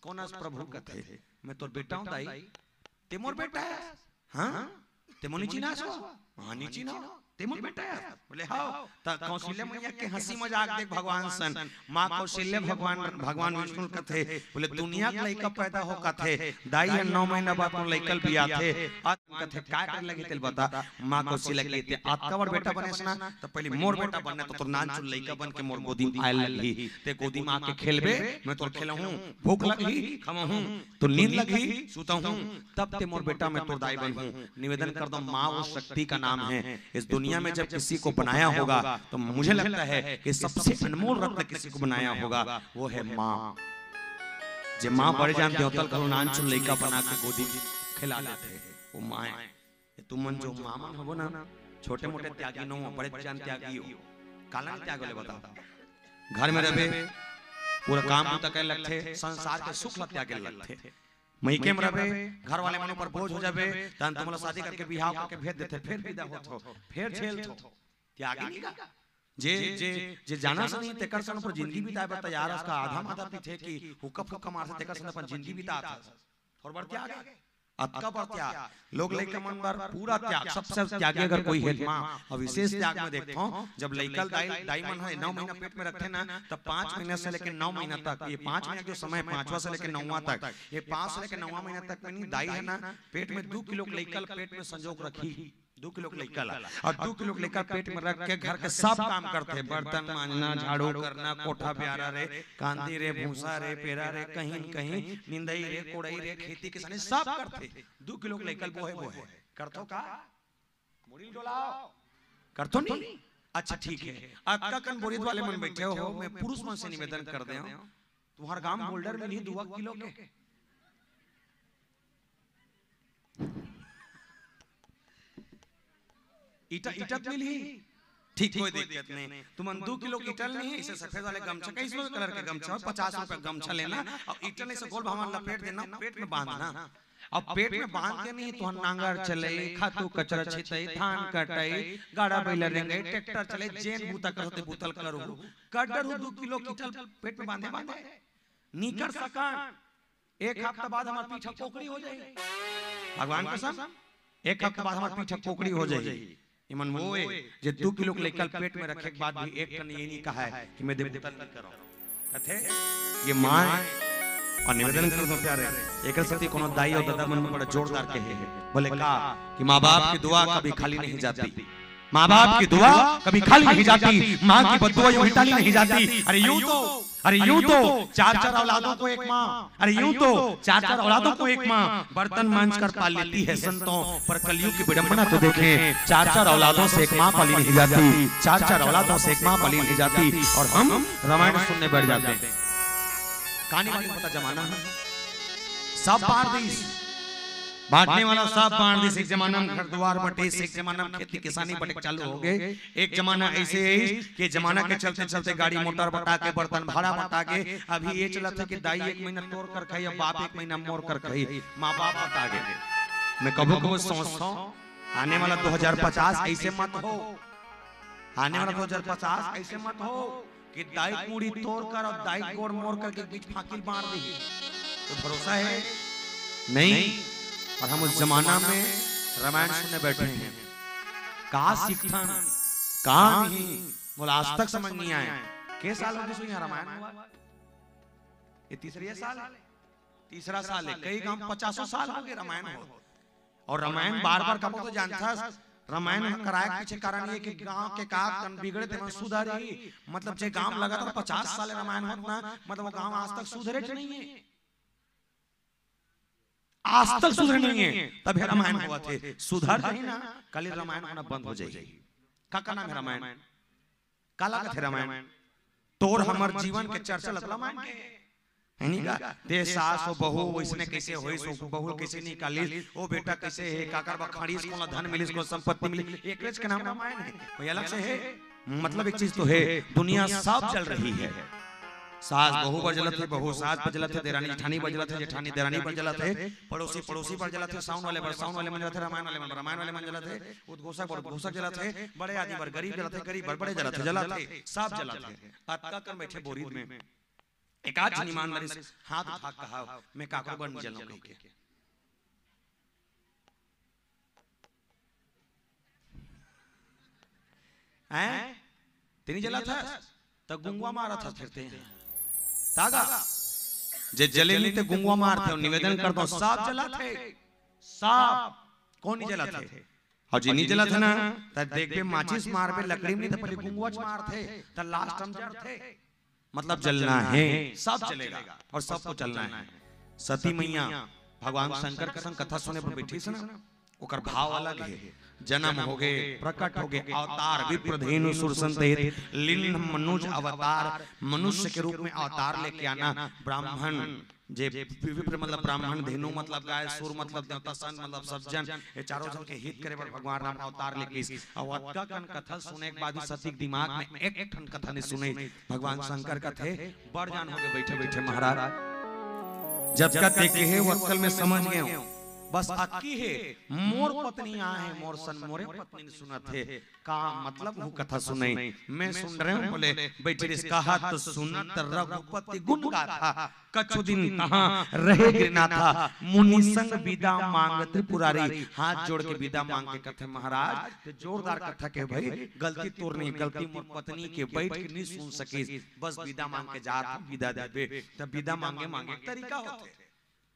कौन प्रभु कथे मैं तो बेटा हूं दाई ते मोर बेटा है हां ते मोनी चिना सो हां नी चिना ते मोर बेटा है बोले हां त कौशल्या मैया के हंसी मजाक देख भगवान सन मां कौशल्या भगवान विष्णु कथे बोले दुनिया के लइका पैदा हो कथे दाई 9 महीना बाद तो लइकल बिया थे कथे काय कर लगे तेल बता मां कौशल्या के लिए आत्कावर बेटा बनेसना तो पहले मोर बेटा बनना तो तोर नान चुन लइका बन के मोर गोदी में आयल लगी ते गोदी में आके खेलबे मैं तोर खेलहूं भूख लगी खामहूं तो नींद लगी सुतहूं तब ते मोर बेटा मैं तोर दाई बनहूं। निवेदन कर दो मां वो शक्ति का नाम है। इस दुनिया में जब किसी को बनाया होगा तो मुझे लगता है कि सबसे अनमोल रत्न किसी को बनाया होगा वो है मां। जे मां बड़े जान देवतल करो नान चुन लइका बना के गोदी में खिला लेते हैं वो मां है। तुम मन जो मामन हो ना छोटे मोटे त्यागी न हो बड़े जान त्यागी हो काला त्याग ले बताओ घर में रहे पूरा काम तक लगते संसार के सुख त्याग लगते मईके में रहे घर वाले मन पर बोझ हो जाबे तन तुमला शादी करके बियाह करके भेज देते फिर विदा होत हो फिर झेल थो त्यागी नहीं का जे जे जे जाना नहीं तेकर सन पर जिंदगी बिताए बता यार उसका आधा माथा पीछे कि हुक्का फुक्का मार से तेकर सन पर जिंदगी बिताता और बढ़ त्याग अतका पर त्याग लोग लइका मन पर पूरा त्याग सबसे त्यागी अगर कोई है मां और विशेष त्याग में देखता हूं जब लइकल दाई मन है 9 महीना पेट में रखे ना तब 5 महीने से लेकर 9 महीना तक ये 5 महीने जो समय 5वां से लेकर 9वां तक ये 5 से लेकर 9वां महीना तक में नहीं दाई है ना पेट में 2 किलो लइकल पेट में संजोग रखी 2 किलो लइकल और 2 किलो लइकल पेट में रख के घर के सब काम करते बर्तन मांजना झाड़ू करना कोठा प्यारा रे कांदी रे भूसा रे पेरा रे कहीं कहीं निंदई रे कोड़ई रे खेती किसानी सब करते 2 किलो लइकल वो है करतो का मुड़ी डोलाओ करतो नहीं अच्छा ठीक है अक्का कन बोरियत वाले मन बैठे हो मैं पुरुष मन से निवेदन कर दे तुम्हारा गांव बोल्डर में नहीं 2 किलो के ईटा मिल ही ठीक कोई दिक्कत नहीं तुम 2 किलो की इटल नहीं इसे सफेद वाले गमछा कैसे कलर के गमछा 50 रुपए गमछा लेना और इटल से गोल भावन लपेट देना पेट में बांधना अब पेट में बांध के नहीं तो नांगर चले, खातू कचरा छितई, धान कटई, गाड़ा बैल रेंगे, ट्रैक्टर चले, जेन बूता करते बूतल करू कटर 2 किलो कीटल पेट में बांधे बांधे निकर सकान। एक हफ्ता बाद हमार पीछा कोकड़ी हो जाएगी, भगवान कसम, एक हफ्ता बाद हमार पीछा कोकड़ी हो जाएगी। इमन वो है जे 2 किलो के लेकर पेट में रखे के बाद भी एक टन ये नहीं कहा है कि मैं देवता नहीं करो कथे ये मां और निवेदन कर दो प्यारे एक सती कोनो दाई और दादा मन में बड़ा जोरदार कहे है बोले का कि मां बाप की दुआ कभी खाली नहीं जाती, मां बाप की दुआ कभी खाली नहीं जाती, मां की बददुआ यूं टाली नहीं जाती। अरे यूं तो 4-4 औलादों को एक मां, अरे यूं तो 4-4 औलादों को एक मां बर्तन मांज कर पाल लेती है संतों, पर कलयुग की विडंबना तो देखें, 4-4 औलादों से एक मां पाली नहीं जाती, 4-4 औलादों से एक मां पाली नहीं जाती और हम रामायण सुनने बैठ जाते हैं। कहानी वाली पता जमाना है सब पारदेश बांटने वाला सब पारदेश, एक जमाना में घर द्वार बटे, एक जमाना में खेती किसानी बटे चालू हो गए, एक जमाना ऐसे है कि जमाना के चलते चलते गाड़ी मोटर बटा के बर्तन भाड़ा बटा के अभी ये चला था कि दाई 1 महीना तोड़ कर खाई या बाप 1 महीना मोड़ कर खाई, माँ बाप बटा गए। मैं कभी कभी सोचता हूँ आने वाला 2050 ऐसे मत हो, आने वाला 2050 ऐसे मत हो कि दाई पूरी तोड़ कर और दाई गोड़ मोड़ करके बीच फाकिल मार दी, तो भरोसा है नहीं। और हम उस जमाना में रामायण सुनने बैठे हैं, कहा सीखता कहा नहीं बोला आज तक समझ नहीं आया। के साल हो गए रामायण हुआ, ये तीसरा साल है, कई गांव 50 साल हो गए रामायण हो। और रामायण बार बार कब तो जानता रामायण कराए पीछे कारण ये कि गांव के का बिगड़े थे मन सुधारी, मतलब जे गांव लगा था 50 साल रामायण होना मतलब वो गांव आज तक सुधरे नहीं है, आज तक सुधर नहीं है, तभी रामायण हुआ थे। सुधर नहीं ना कल रामायण होना बंद हो जाएगी। का नाम है रामायण, काला का थे रामायण, तोर हमर जीवन के चर्चा लग रामायण के है नहीं का दे सास और बहू इसने कैसे होई सो बहू कैसे निकाली ओ बेटा कैसे है काकर बखाड़ी इसको धन मिली इसको संपत्ति मिली, एक के नाम रामायण है, कोई अलग से है। मतलब एक चीज तो है दुनिया सब चल रही है, सास बहू पर जलत है, बहू सास पर जलत है, देरानी जेठानी पर जलत है, जेठानी देरानी पर जलत है, पड़ोसी पड़ोसी पर जलत है, साउंड वाले पर साउंड वाले मन जलत है, रामायण वाले मन रामायण वाले मन जलत है, उद्घोषक पर उद्घोषक जलत है, बड़े आदमी पर गरीब जलत है, गरीब पर बड़े जलत है, सब जलत है। अटका कर बैठे बोरी में एक आध जन ईमानदारी से हाथ उठा कहा मैं काका बन जलूं कह के, हैं तेरी जला था तब गुंगवा मारा था फिरते हैं तागा जे जले नहीं थे गुंगवा मारते, निवेदन कर दो सब जला थे, सब कौन नहीं जला थे, और जी नहीं जला थे ना तब देख पे माचिस मार पे लकड़ी में नहीं थे, पहले गुंगवा मार थे तब लास्ट हम जड़ थे, मतलब जलना है, सब चलेगा और सबको चलना है। सती मैया भगवान शंकर का संग कथा सुने पर बैठी से ना ओकर भाव अलग है, जन्म हो गए प्रकट हो गए अवतार विप्रधेनु सुरसंतेत लीन मनुज अवतार, मनुष्य के रूप में अवतार लेके आना, ब्राह्मण जे विप्र मतलब ब्राह्मण, धेनु मतलब गाय, सुर मतलब देवता, सन मतलब सज्जन, ये चारों जन के हित करे पर भगवान राम अवतार लेके अवत्का कन कथा सुने के बाद सती दिमाग में एक ठन कथा ने सुने भगवान शंकर का थे बड़ जान हो गए बैठे बैठे महाराज जब का देखे है वक्कल में समझ गए बस अक्की है मोर पत्नी आए मोर सन मोरे पत्नी ने सुना थे का मतलब वो कथा सुने मैं सुन रहे हूँ बोले बैठे इसका हाथ सुनत रघुपति गुण गाथा कछु दिन कहाँ रहे गिरना था मुनि संग विदा मांग त्रिपुरारी, हाथ जोड़ के विदा मांग के कथे महाराज जोरदार कथा के भाई गलती तोर नहीं गलती मोर पत्नी के बैठ के नहीं सुन सकी बस विदा मांग के जा विदा देबे तब विदा मांगे मांगे तरीका होते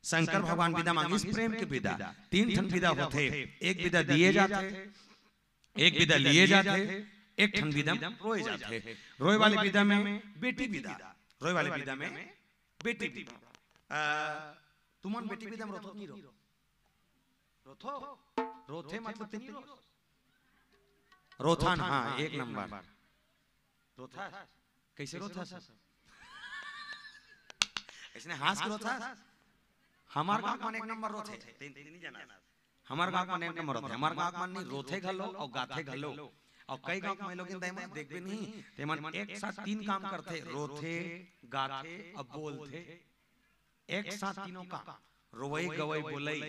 शंकर भगवान विदा मांगे इस प्रेम के विदा 3 ठन विदा होते, एक विदा दिए जाते, एक विदा लिए जाते, एक ठन विदा रोए जाते। रोए वाले विदा में बेटी विदा, रोए वाले विदा में बेटी विदा। तुमन बेटी विदा में रोथो नहीं रोथो रोथे मतलब तीन रोथान, हाँ 1 नंबर रोथा कैसे रोथा इसने हाथ के रोथा हमार गांव में 1 नंबर रोथे तीन नहीं जाना हमार गांव में 1 नंबर रोथे, हमार गांव में नहीं रोथे घलो और गाथे घलो और कई गांव में लोग देखबे नहीं ते मन एक साथ 3 काम करते रोथे गाथे और बोलते एक साथ तीनों का रोवई गवई बोलई।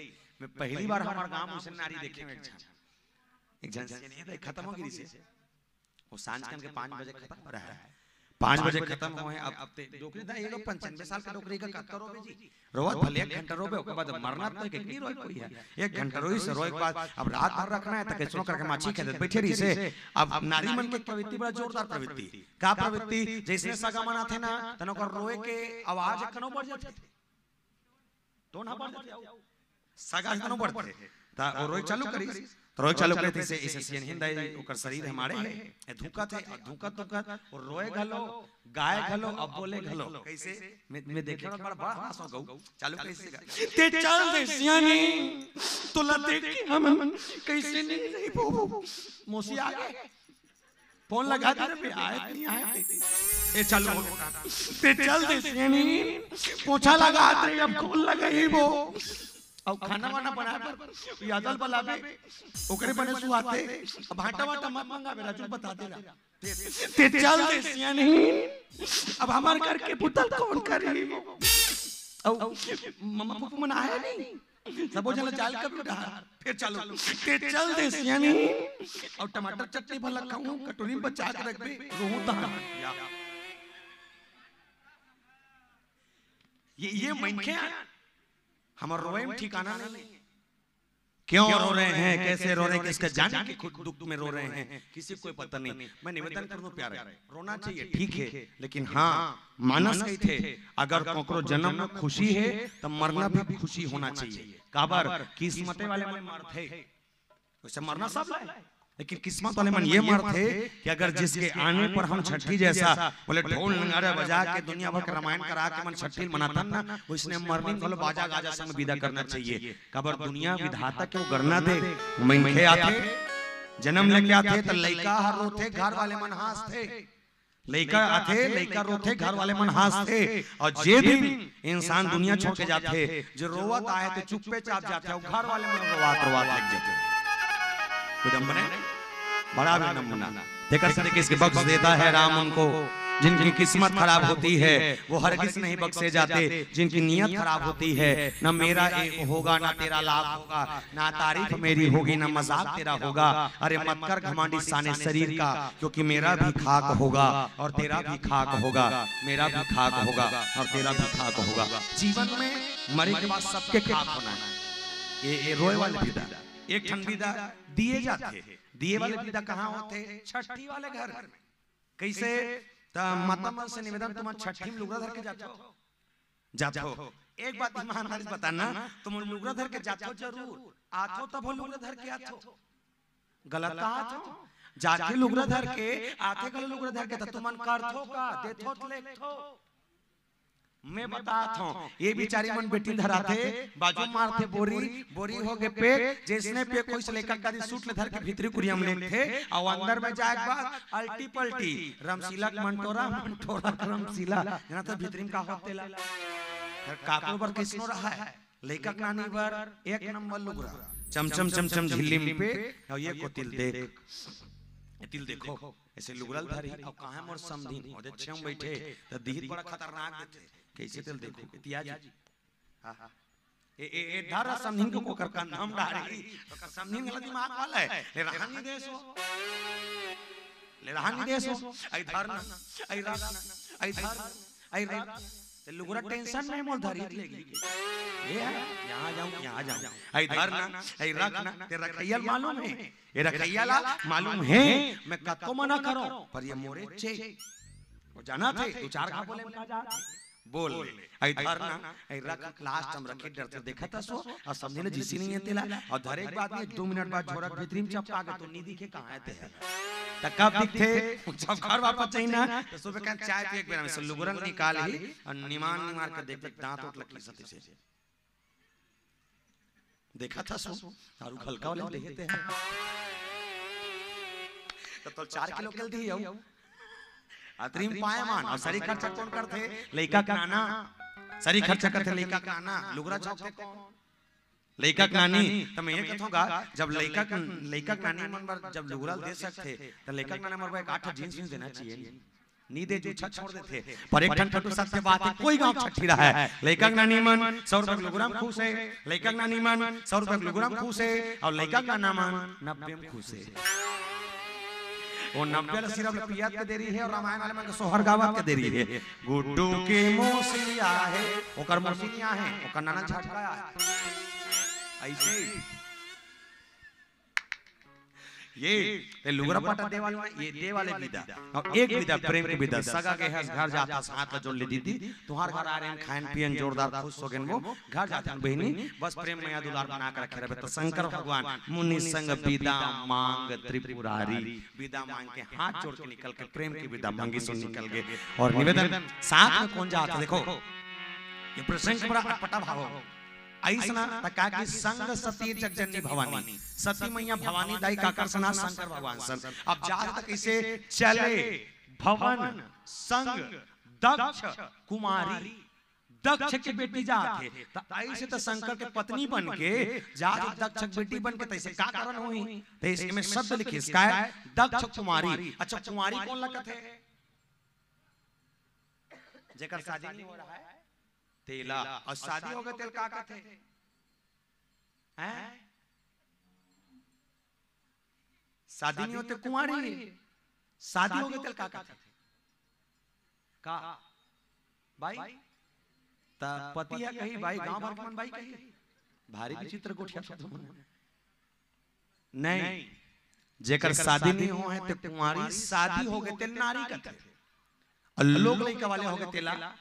मैं पहली बार हमारे गांव में उसे नारी देखे में एक जन से नहीं खत्म हो गई से वो सांझ के 5 बजे खत्म हो रहा है। 5 बजे खत्म हुए। अब डोकरी था ये 95 साल का डोकरी का कत्तर रोबे जी रोवत भले 1 घंटा रोबे उसके बाद मरना तो के नहीं रोई कोई है 1 घंटा रोई से रोई के बाद अब रात भर रखना है तो कैसनो करके माछी खेत बैठे रही से। अब नारी मन के प्रवृत्ति बड़ा जोरदार प्रवृत्ति का प्रवृत्ति जैसे सगा मना थे ना तनो कर रोए के आवाज कनो बढ़ जाते तो ना बढ़ जाते सगा कनो बढ़ते ता और रोई चालू करी तो रोई चालू करे थे इसे सीन हिंदाई ओकर शरीर हमारे है धूका थे धूका और रोए घलो गाय घलो अब बोले घलो कैसे मैं देखे ना बड़ा हंसो गऊ चालू कैसे ते चल दे सियानी तोला देख के हम कैसे नहीं मोसी आ गए फोन लगा दे पे आए नहीं आए ए चलो ते चल दे सियानी पोछा लगा दे अब खोल लगाई वो अब खाना वाना बनाए पर यादल बलाबे ओकरे बने सुहाते अब भाटा वाटा मत मंगा मेरा चुप बता दे ते चल दे सियानी अब हमार घर के पुतल कौन करी अब मम्मा पप्पू मन आया नहीं सब जन चाल कब उधार फिर चलो ते चल दे सियानी और टमाटर चटनी भला खाऊं कटोरी में बचा के रख बे रोहू ता ये मनखे हमारे रोए में ठिकाना नहीं। क्यों रो रहे हैं कैसे रो रहे हैं किसका जाने के खुद दुख में रो रहे हैं किसी को पता नहीं। मैं निवेदन कर दूं प्यारे रोना चाहिए ठीक है लेकिन हाँ मानस गई थे अगर कोकरो जन्म में खुशी है तो मरना भी खुशी होना चाहिए। काबर किस्मते वाले मन मर थे वैसे मरना सब है लेकिन किस्मत वाले मन ये मर थे कि अगर जिसके आने पर हम छठी जैसा बोले ढोल नगाड़ा बजा के दुनिया भर का रामायण करा के मन छठी मनाता ना उसने मरनी बोले बाजा गाजा संग विदा करना चाहिए। कबर दुनिया विधाता के वो गरना दे मनखे आते जन्म लेके आते तो लइका हर रोते घर वाले मन हंस थे लइका आते लइका रोते घर वाले मन हंस थे और जे दिन इंसान दुनिया छोड़ के जाते जो रोवत आए तो चुप्पे चाप जाते घर वाले मन रोवात रोवात लग जाते विडंबना बड़ा विडंबना देखा से किसके बख्श देता है राम उनको जिनकी किस्मत खराब होती है वो हरगिज नहीं बख्शे जाते जिनकी नीयत खराब होती है न मेरा एक होगा ना तेरा लाभ होगा ना तारीफ मेरी होगी ना मजाक तेरा होगा। अरे मत कर घमंडी शाने शरीर का क्योंकि मेरा भी खाक होगा और तेरा भी खाक होगा मेरा भी खाक होगा और तेरा भी खाक होगा। जीवन में मरे के बाद सबके खाक होना है। ये रोए वाले विदा एक ठन विदा दिए जाते दिए वाले विदा कहाँ होते छठी वाले घर में कैसे माता से निवेदन तुम छठी में लुगड़ा धर के जाते हो एक बात ईमानदारी बताना तुम लुगड़ा धर के जाते हो जरूर आतो तब लुगड़ा धर के आतो गलत आतो जाके लुगड़ा धर के आते कल लुगड़ा धर के तुम करथो का देथो लेथो मैं बताता हूँ ये बेचारी मन बेटी धराते बाजू मारते बोरी बोरी हो गए पे जिसने पे कोई से लेकर का सूट ले धर के भीतरी कुरियम ले थे और अंदर में जाए बाद अल्टी पल्टी रमशीला मंटोरा मंटोरा रमशीला ना तो भीतरी का होतेला काको पर किसनो रहा है लेकर नानी पर एक नंबर लुगरा चमचम चमचम झिल्ली पे और ये को तिल देखो ऐसे लुगरल धरी और कहां मोर समधीन और छम बैठे तो दीहित बड़ा खतरनाक देते कैसे तिल देखो इतिहास हां ए धर समधीन को कर का नाम डारी तो का समधीन गलती दिमाग वाला है ले रहानी देसो आई धरना आई रात आई रात ते लुगरा टेंशन नहीं मोल धरी लेगी ये यहां जाऊं आई धरना आई रखना ते रखैया मालूम है ये रखैया मालूम है मैं कतो मना करो पर ये मोरे चे वो जाना थे दो चार का बोले में जा बोल आई धरना आई रख लास्ट हम रखे डर से देखा था सो और समझे ना जिसी नहीं है तेला और धर एक बात में 2 मिनट बाद झोरा भीतरी में चपका के तो नी दिखे कहां थे तब दिखते जब घर वापस चाहिए ना तो सुबह का चाय पी एक बेरा में से लुगरन निकाल ही और निमान निमार के देखते दांत उठ लगी सती से देखा था सो और हल्का वाले देखते हैं तो 4 किलो कल दी हो अतरीम पायमान और सरी खर्चा कौन करते लइका काना सरी खर्चा करते लइका काना लुगरा चौकते कौन लइका कानी तो मैं ये कहूंगा जब लइका कानी मन पर जब लुगरा दे सकते तो लइका काना मन पर 8 जींस देना चाहिए नींदे जो छठ छोड़ देते पर एक घंटा तो सत्य बात है कोई गांव छठी रहा है लइका ना नीमन 100 रुपए किलोग्राम खुश है लइका ना नीमन 100 रुपए किलोग्राम खुश है और लइका का नामन 90 में खुश है वो 90 वाला सिर्फ पियात के देरी है और रामायण वाले में सोहर गावत के देरी है गुड्डू के मौसिया है ओकर मौसिया है ओकर नाना झटका है ऐसे ये लुगरा पाटा दे वाले ये दे वाले विदा और एक विदा प्रेम के विदा सगा के है घर जाता हाथ में जोड़ ले दीदी तुम्हार घर आ रहे हैं खान पियन जोरदार खुश हो गए वो घर जाते हैं बहनी बस प्रेम में दुलार बना कर रखे रहे तो शंकर भगवान मुनि संग विदा मांग त्रिपुरारी विदा मांग के हाथ जोड़ के निकल के प्रेम की विदा मांगी सुन निकल गए और निवेदन साथ में कौन जाता देखो ये प्रसंग बड़ा अटपटा भाव ऐसना तका की संग सती जगजननी भवानी सती मैया भवानी दाई काकर सना शंकर भगवान सन अब जात तक इसे चले भवन संग दक्ष कुमारी दक्ष की बेटी जाते तो ऐसे तो शंकर के पत्नी बन के जात दक्ष की बेटी बन के तैसे का कारण हुई तो इसमें शब्द लिखे इसका है दक्ष कुमारी अच्छा कुमारी कौन लगत है जेकर शादी नहीं हो रहा है तेला और शादी हो गए तेल का कहते हैं शादी नहीं होते कुंवारी शादी हो गए तेल का कहते का भाई ता पति है कहीं भाई गांव भर के मन भाई कहीं भारी विचित्र गोठिया नहीं जेकर शादी नहीं हो है ते कुंवारी शादी हो गए तेल नारी कहते लोग लइका वाले हो गए तेला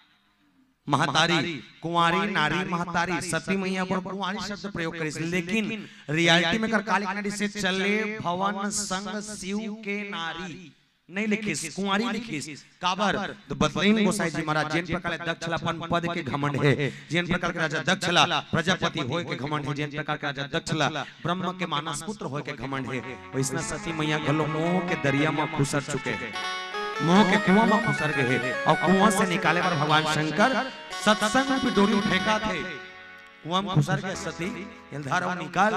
महतारी कुंवारी नारी महतारी सती मैया पर कुंवारी शब्द प्रयोग करी लेकिन रियलिटी में कर कालिक नदी से चले भवन संग शिव के नारी नहीं लिखिस कुंवारी लिखिस काबर तो बदरीन गोसाई जी महाराज जिन प्रकार दक्षलापन पद के घमंड है जिन प्रकार के राजा दक्षला प्रजापति होय के घमंड है जिन प्रकार के राजा दक्षला ब्रह्म के मानस पुत्र होय के घमंड है वैसना सती मैया गलो मोह के दरिया में खुसर चुके हैं मोह के कुआं में खुसर गए और कुआं से निकाले पर भगवान शंकर सत्संग रूपी डोरी फेंका थे कुआं में खुसर गए सती जलधारा निकाल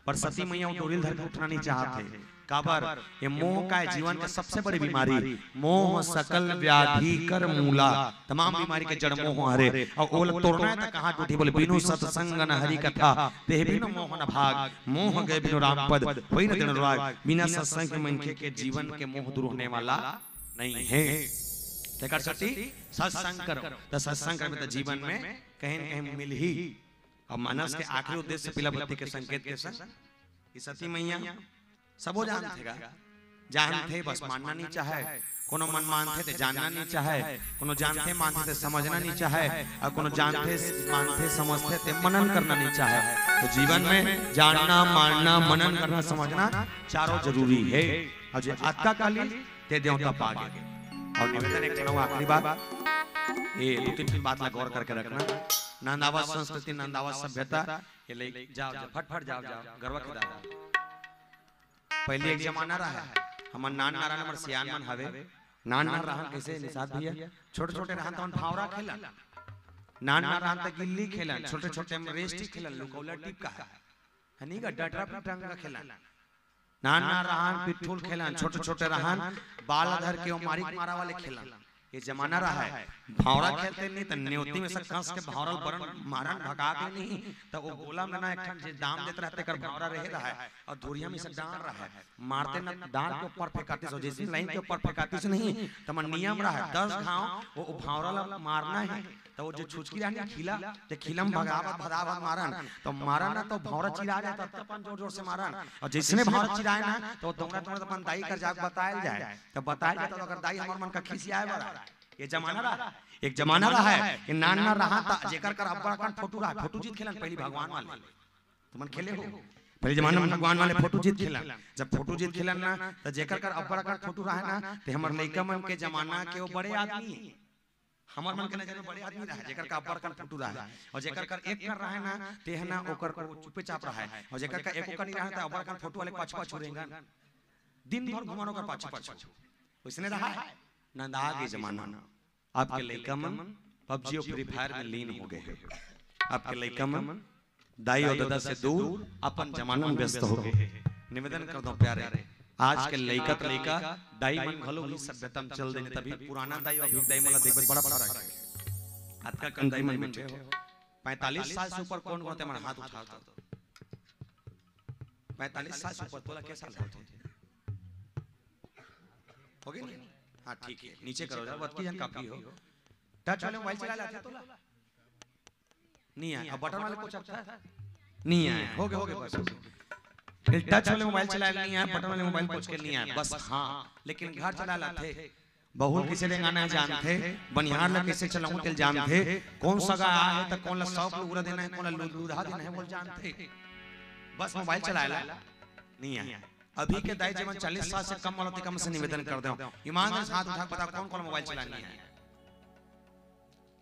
पर सती मैया डोरी धर के उठना नहीं चाहते काबर ये मोह का जीवन का सबसे बड़ी बीमारी मोह सकल व्याधि कर मूला तमाम बीमारी के जड़ मोह हरे और ओल तोड़ना है तो कहां टूटी बोले बिनु सत्संग न हरि कथा ते बिनु मोह न भाग मोह गए बिनु राम पद होई न दिन राग बिना सत्संग के मनखे के जीवन के मोह दूर होने वाला नहीं है तेकर सती सत्संग करो तो सत्संग में तो जीवन में कहीं न कहीं मिल ही और मानस के आखिरी उद्देश्य पिलावती के संकेत के संग ये सती मैया सबो जानते बस मानना नहीं चाहे कोनो मन मानते थे जानना नहीं चाहे कोनो जानते मानते थे समझना नहीं चाहे और कोनो जानते मानते समझते थे मनन करना नहीं चाहे तो जीवन में जानना मानना मनन करना समझना चारों जरूरी है और जो आत्मा काली ते देवता पागे और निवेदन एक चलो आखिरी बात ये दो तीन बात ला गौर करके रखना नंदावा संस्कृति नंदावा सभ्यता ये ले जाओ फटफट जाओ गरवा के दादा पहले एक जमाना रहा हमर नान नारायण हमर सियान मन हवे नान नान रहन कैसे निसाद भैया छोटे छोटे रहन तवन फावरा खेलन नान नान रहन त गिल्ली खेलन छोटे छोटे में रेस्टी खेलन लुकौला टिप का हनी का डटरा पिटंग का खेलन नान नान रहन पिट्ठूल खेलन छोटे छोटे रहन बाल धर के मारी मारा वाले खेलन ये जमाना रहा है भावरा खेलते नहीं तो न्योती में से कंस के भावरल बरन मारन भगा के नहीं तो वो गोला में ना एक जे दाम देते रहते कर भावरा रह रहा है और धुरिया में से डाल रहा है मारते ना डाल के ऊपर फेंकाते सो जैसे लाइन के ऊपर फेंकाते से नहीं तो मन नियम रहा है 10 घाव वो भावरा मारना है तो वो जो छुचकी रहनी खिला ते खिलम भगावत मारन तो मारन ना तो भावरा चिरा जाए तब अपन जोर जोर से मारन और जिसने भावरा चिराए ना तो दोंगरा दोंगरा अपन दाई कर जाके बताया जाए तो बताया जाए तो अगर दाई हमर मन का खिसियाए बड़ा ये जमाना रहा एक जमाना रहा है कि नान ना रहा था जेकर कर अब्बा का फोटो रहा फोटो जीत खेलन पहली भगवान वाले तुमन खेले हो पहले जमाना में भगवान वाले फोटो जीत खेलन जब फोटो जीत खेलन ना तो जेकर कर अब्बा का फोटो रहा ना ते हमर लइका मन के जमाना के वो बड़े आदमी हमर मन के नजर में बड़े आदमी रहा जेकर का अब्बा का फोटो रहा और जेकर कर एक कर रहा है ना ते है ना ओकर को चुपे चाप रहा है और जेकर का एक कर नहीं रहा था अब्बा का फोटो वाले पाछवा छोड़ेंगे दिन भर घुमानो कर पाछवा उसने रहा है नंदा के जमाना आपके लइका मन पबजी और फ्री फायर में लीन हो गए आपके लइका मन दाई और दादा से दूर अपन जमाना में व्यस्त हो गए निवेदन कर दो प्यारे आज के लइका त लइका दाई मन घलो ही सभ्यता में चल देने तभी पुराना दाई और अभी दाई मला देखबे बड़ा फर्क है। आज का कन दाई मन बैठे हो 45 साल से ऊपर कौन होते हमारा हाथ उठाता 45 साल से ऊपर तोला कैसा होते हो गए नहीं? हां ठीक है नीचे करो जरा बात की जान काफी हो। टच वाले मोबाइल चला लेते तोला नहीं है अब बटन वाले को चलता नहीं है हो गए बस टच वाले मोबाइल चला नहीं है बटन वाले मोबाइल पहुंच के नहीं है बस। हाँ लेकिन घर चला लाते बहुल किसे देंगाना जानते बनिहार ला कैसे चलाऊं तेल जानते कौन सा गा है तो कौन ला सौंप लूरा देना है कौन ला लूरा देना है बोल जानते बस मोबाइल चलाएला नहीं है। अभी के दाई जब 40 साल से कम वालों कम से निवेदन कर दो ईमानदार से हाथ उठा बता कौन कौन मोबाइल चलानी है।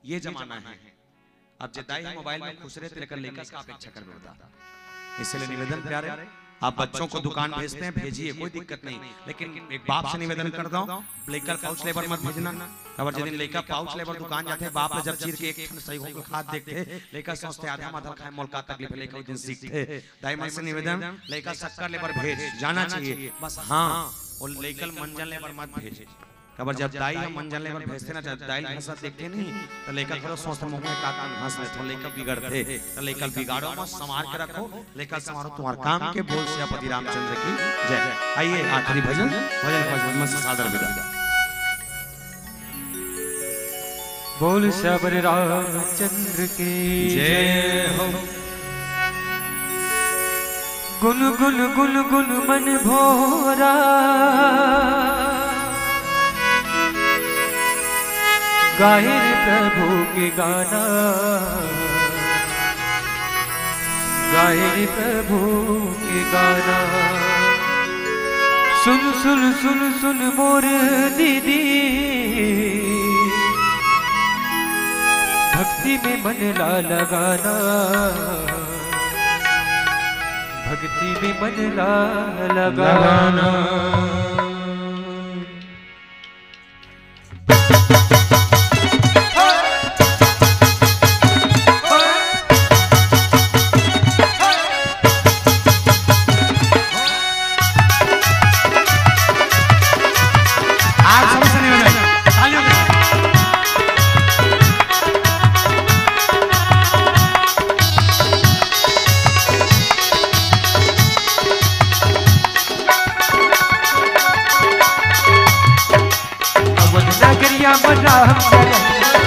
ये जमाना है अब जे दाई मोबाइल में खुश रहे तेरे कर लेकर का अपेक्षा कर बेटा। इसलिए निवेदन प्यारे आप बच्चों को दुकान भेजते हैं भेजिए कोई दिक्कत नहीं लेकिन एक बाप से निवेदन कर दो लेकर पाउच लेबर मत भेजना। अगर जिस दिन लेकर पाउच लेबर दुकान जाते बाप जब चीर के एक सही होकर खाद देखते लेकर सोचते आधा माधल खाए मोल का तकलीफ लेकर उस दिन सीखते दाई से निवेदन लेकर शक्कर लेबर भेज जाना चाहिए बस। हाँ और लेकर मंजन लेबर मत भेजे। खबर जब दाई और मंजन लेबर भेजते ना जब दाई हंसा देखते नहीं तो लेकर खरो सोचते मुंह में काका हंस ले तो लेकर बिगड़ते तो लेकर बिगाड़ो मत संभाल के रखो लेकर संभालो तुम्हारे काम के बोल से पति रामचंद्र की जय। आइए आखिरी भजन में से सादर विदा। बोल सबर रामचंद्र की जय हो। गुन गुन गुन गुन मन भोरा गाए प्रभु के गाना गाए प्रभु के गाना। सुन सुन सुन सुन मोर दीदी भक्ति में मन ला लगाना भक्ति में मन ला लगाना।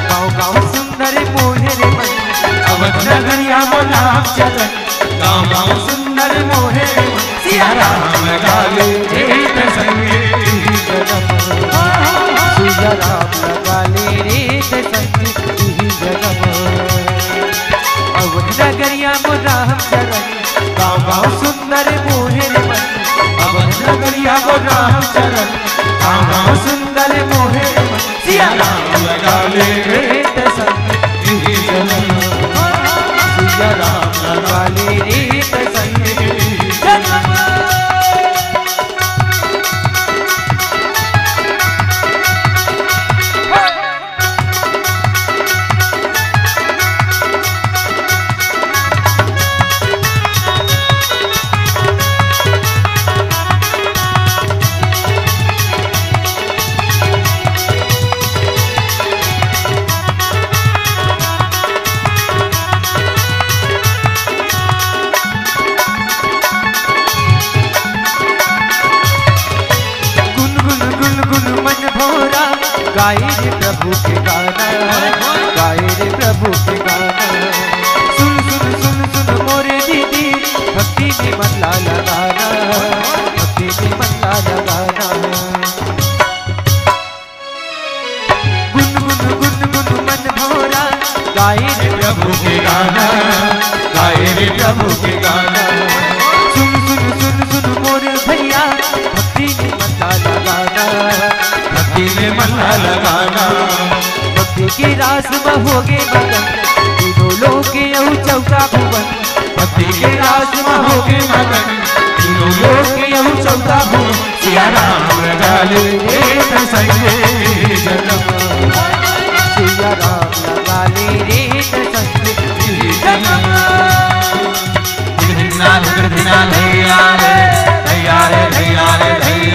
गाँव गाँव सुंदर मोहरे मन अवध नगरिया बोला चलन गाँव गाँव सुंदर मोहरे मन सिया राम गाले रेत संगे सिया राम गाले रेत संगे जगम। अवध नगरिया बोला चलन गाँव गाँव सुंदर मोहरे मन अवध नगरिया बोला चलन गाँव गाँव सुंदर मोहरे मन सिया राम गाले रेत संगे सिया राम गाले रेत संगे गाए रे प्रभु के गाना गाए रे प्रभु के गाना। सुन सुन सुन सुन मोरे दीदी भक्ति में मन ला लगाना भक्ति में मन ला लगाना। गुन गुन गुन गुन मन भोरा गाए रे प्रभु के गाना गाए रे प्रभु के गाना। सुन सुन सुन सुन मोरे भैया भक्ति में मन ला लगाना भक्ति में मन लगाना। भक्ति की रास में होगे मगन तीनों लोग के यहू चौका भुवन भक्ति के रास में होगे मगन तीनों लोग के यहू चौका भुवन सिया राम गाले रेत संगे जगम सिया राम गाले रेत संगे जगम। धिना धिना धिना धैया रे धैया रे धैया रे धैया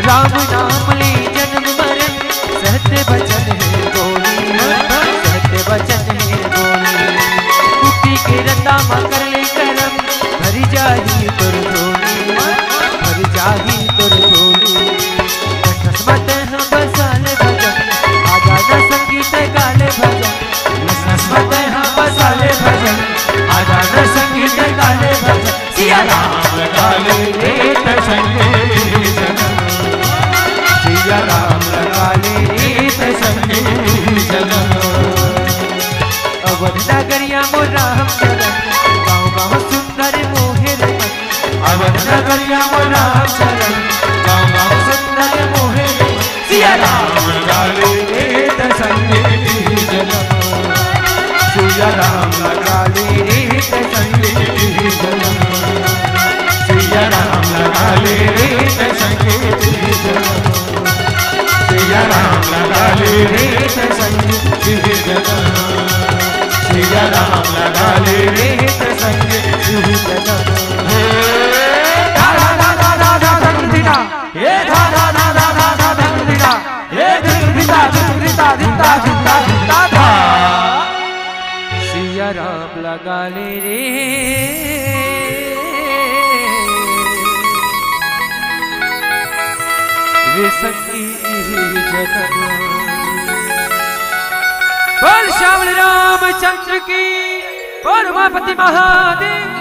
राम नाम ले जन्म मरण सहते बचन है बोली सहते बचन है बोली कुटी के रता मा कर ले करम भर जाही तुर झोली भर जाही तुर झोली किस्मत हम बसाले भजन आजा न संगीत गाले भजन किस्मत हम बसाले भजन आजा न संगीत गाले भजन सिया राम गाले रीत संगीत जनम सिया राम गाले रीत संगीत जनम अवध नगरिया मोर राम चरण गाँव गाँव सुंदर मोहे रमन अवध नगरिया मोर राम चरण गाँव गाँव सुंदर मोहे रमन सिया राम गाले रीत संगीत जनम सिया राम गाले रीत संगीत जनम सिया राम गाले रीत संगीत जनम सिया राम गाले रीत संगीत जनम सिया राम गाले रीत संगीत जनम धा धा धा धा धा धा धंधिना हे धा धा धा धा धा धा धंधिना हे धंधिना धंधिना धिंदा धिंदा धिंदा धा सिया राम लगा ले रे संगीत जनम बोल श्यामल रामचंद्र की बोल उमापति महादेव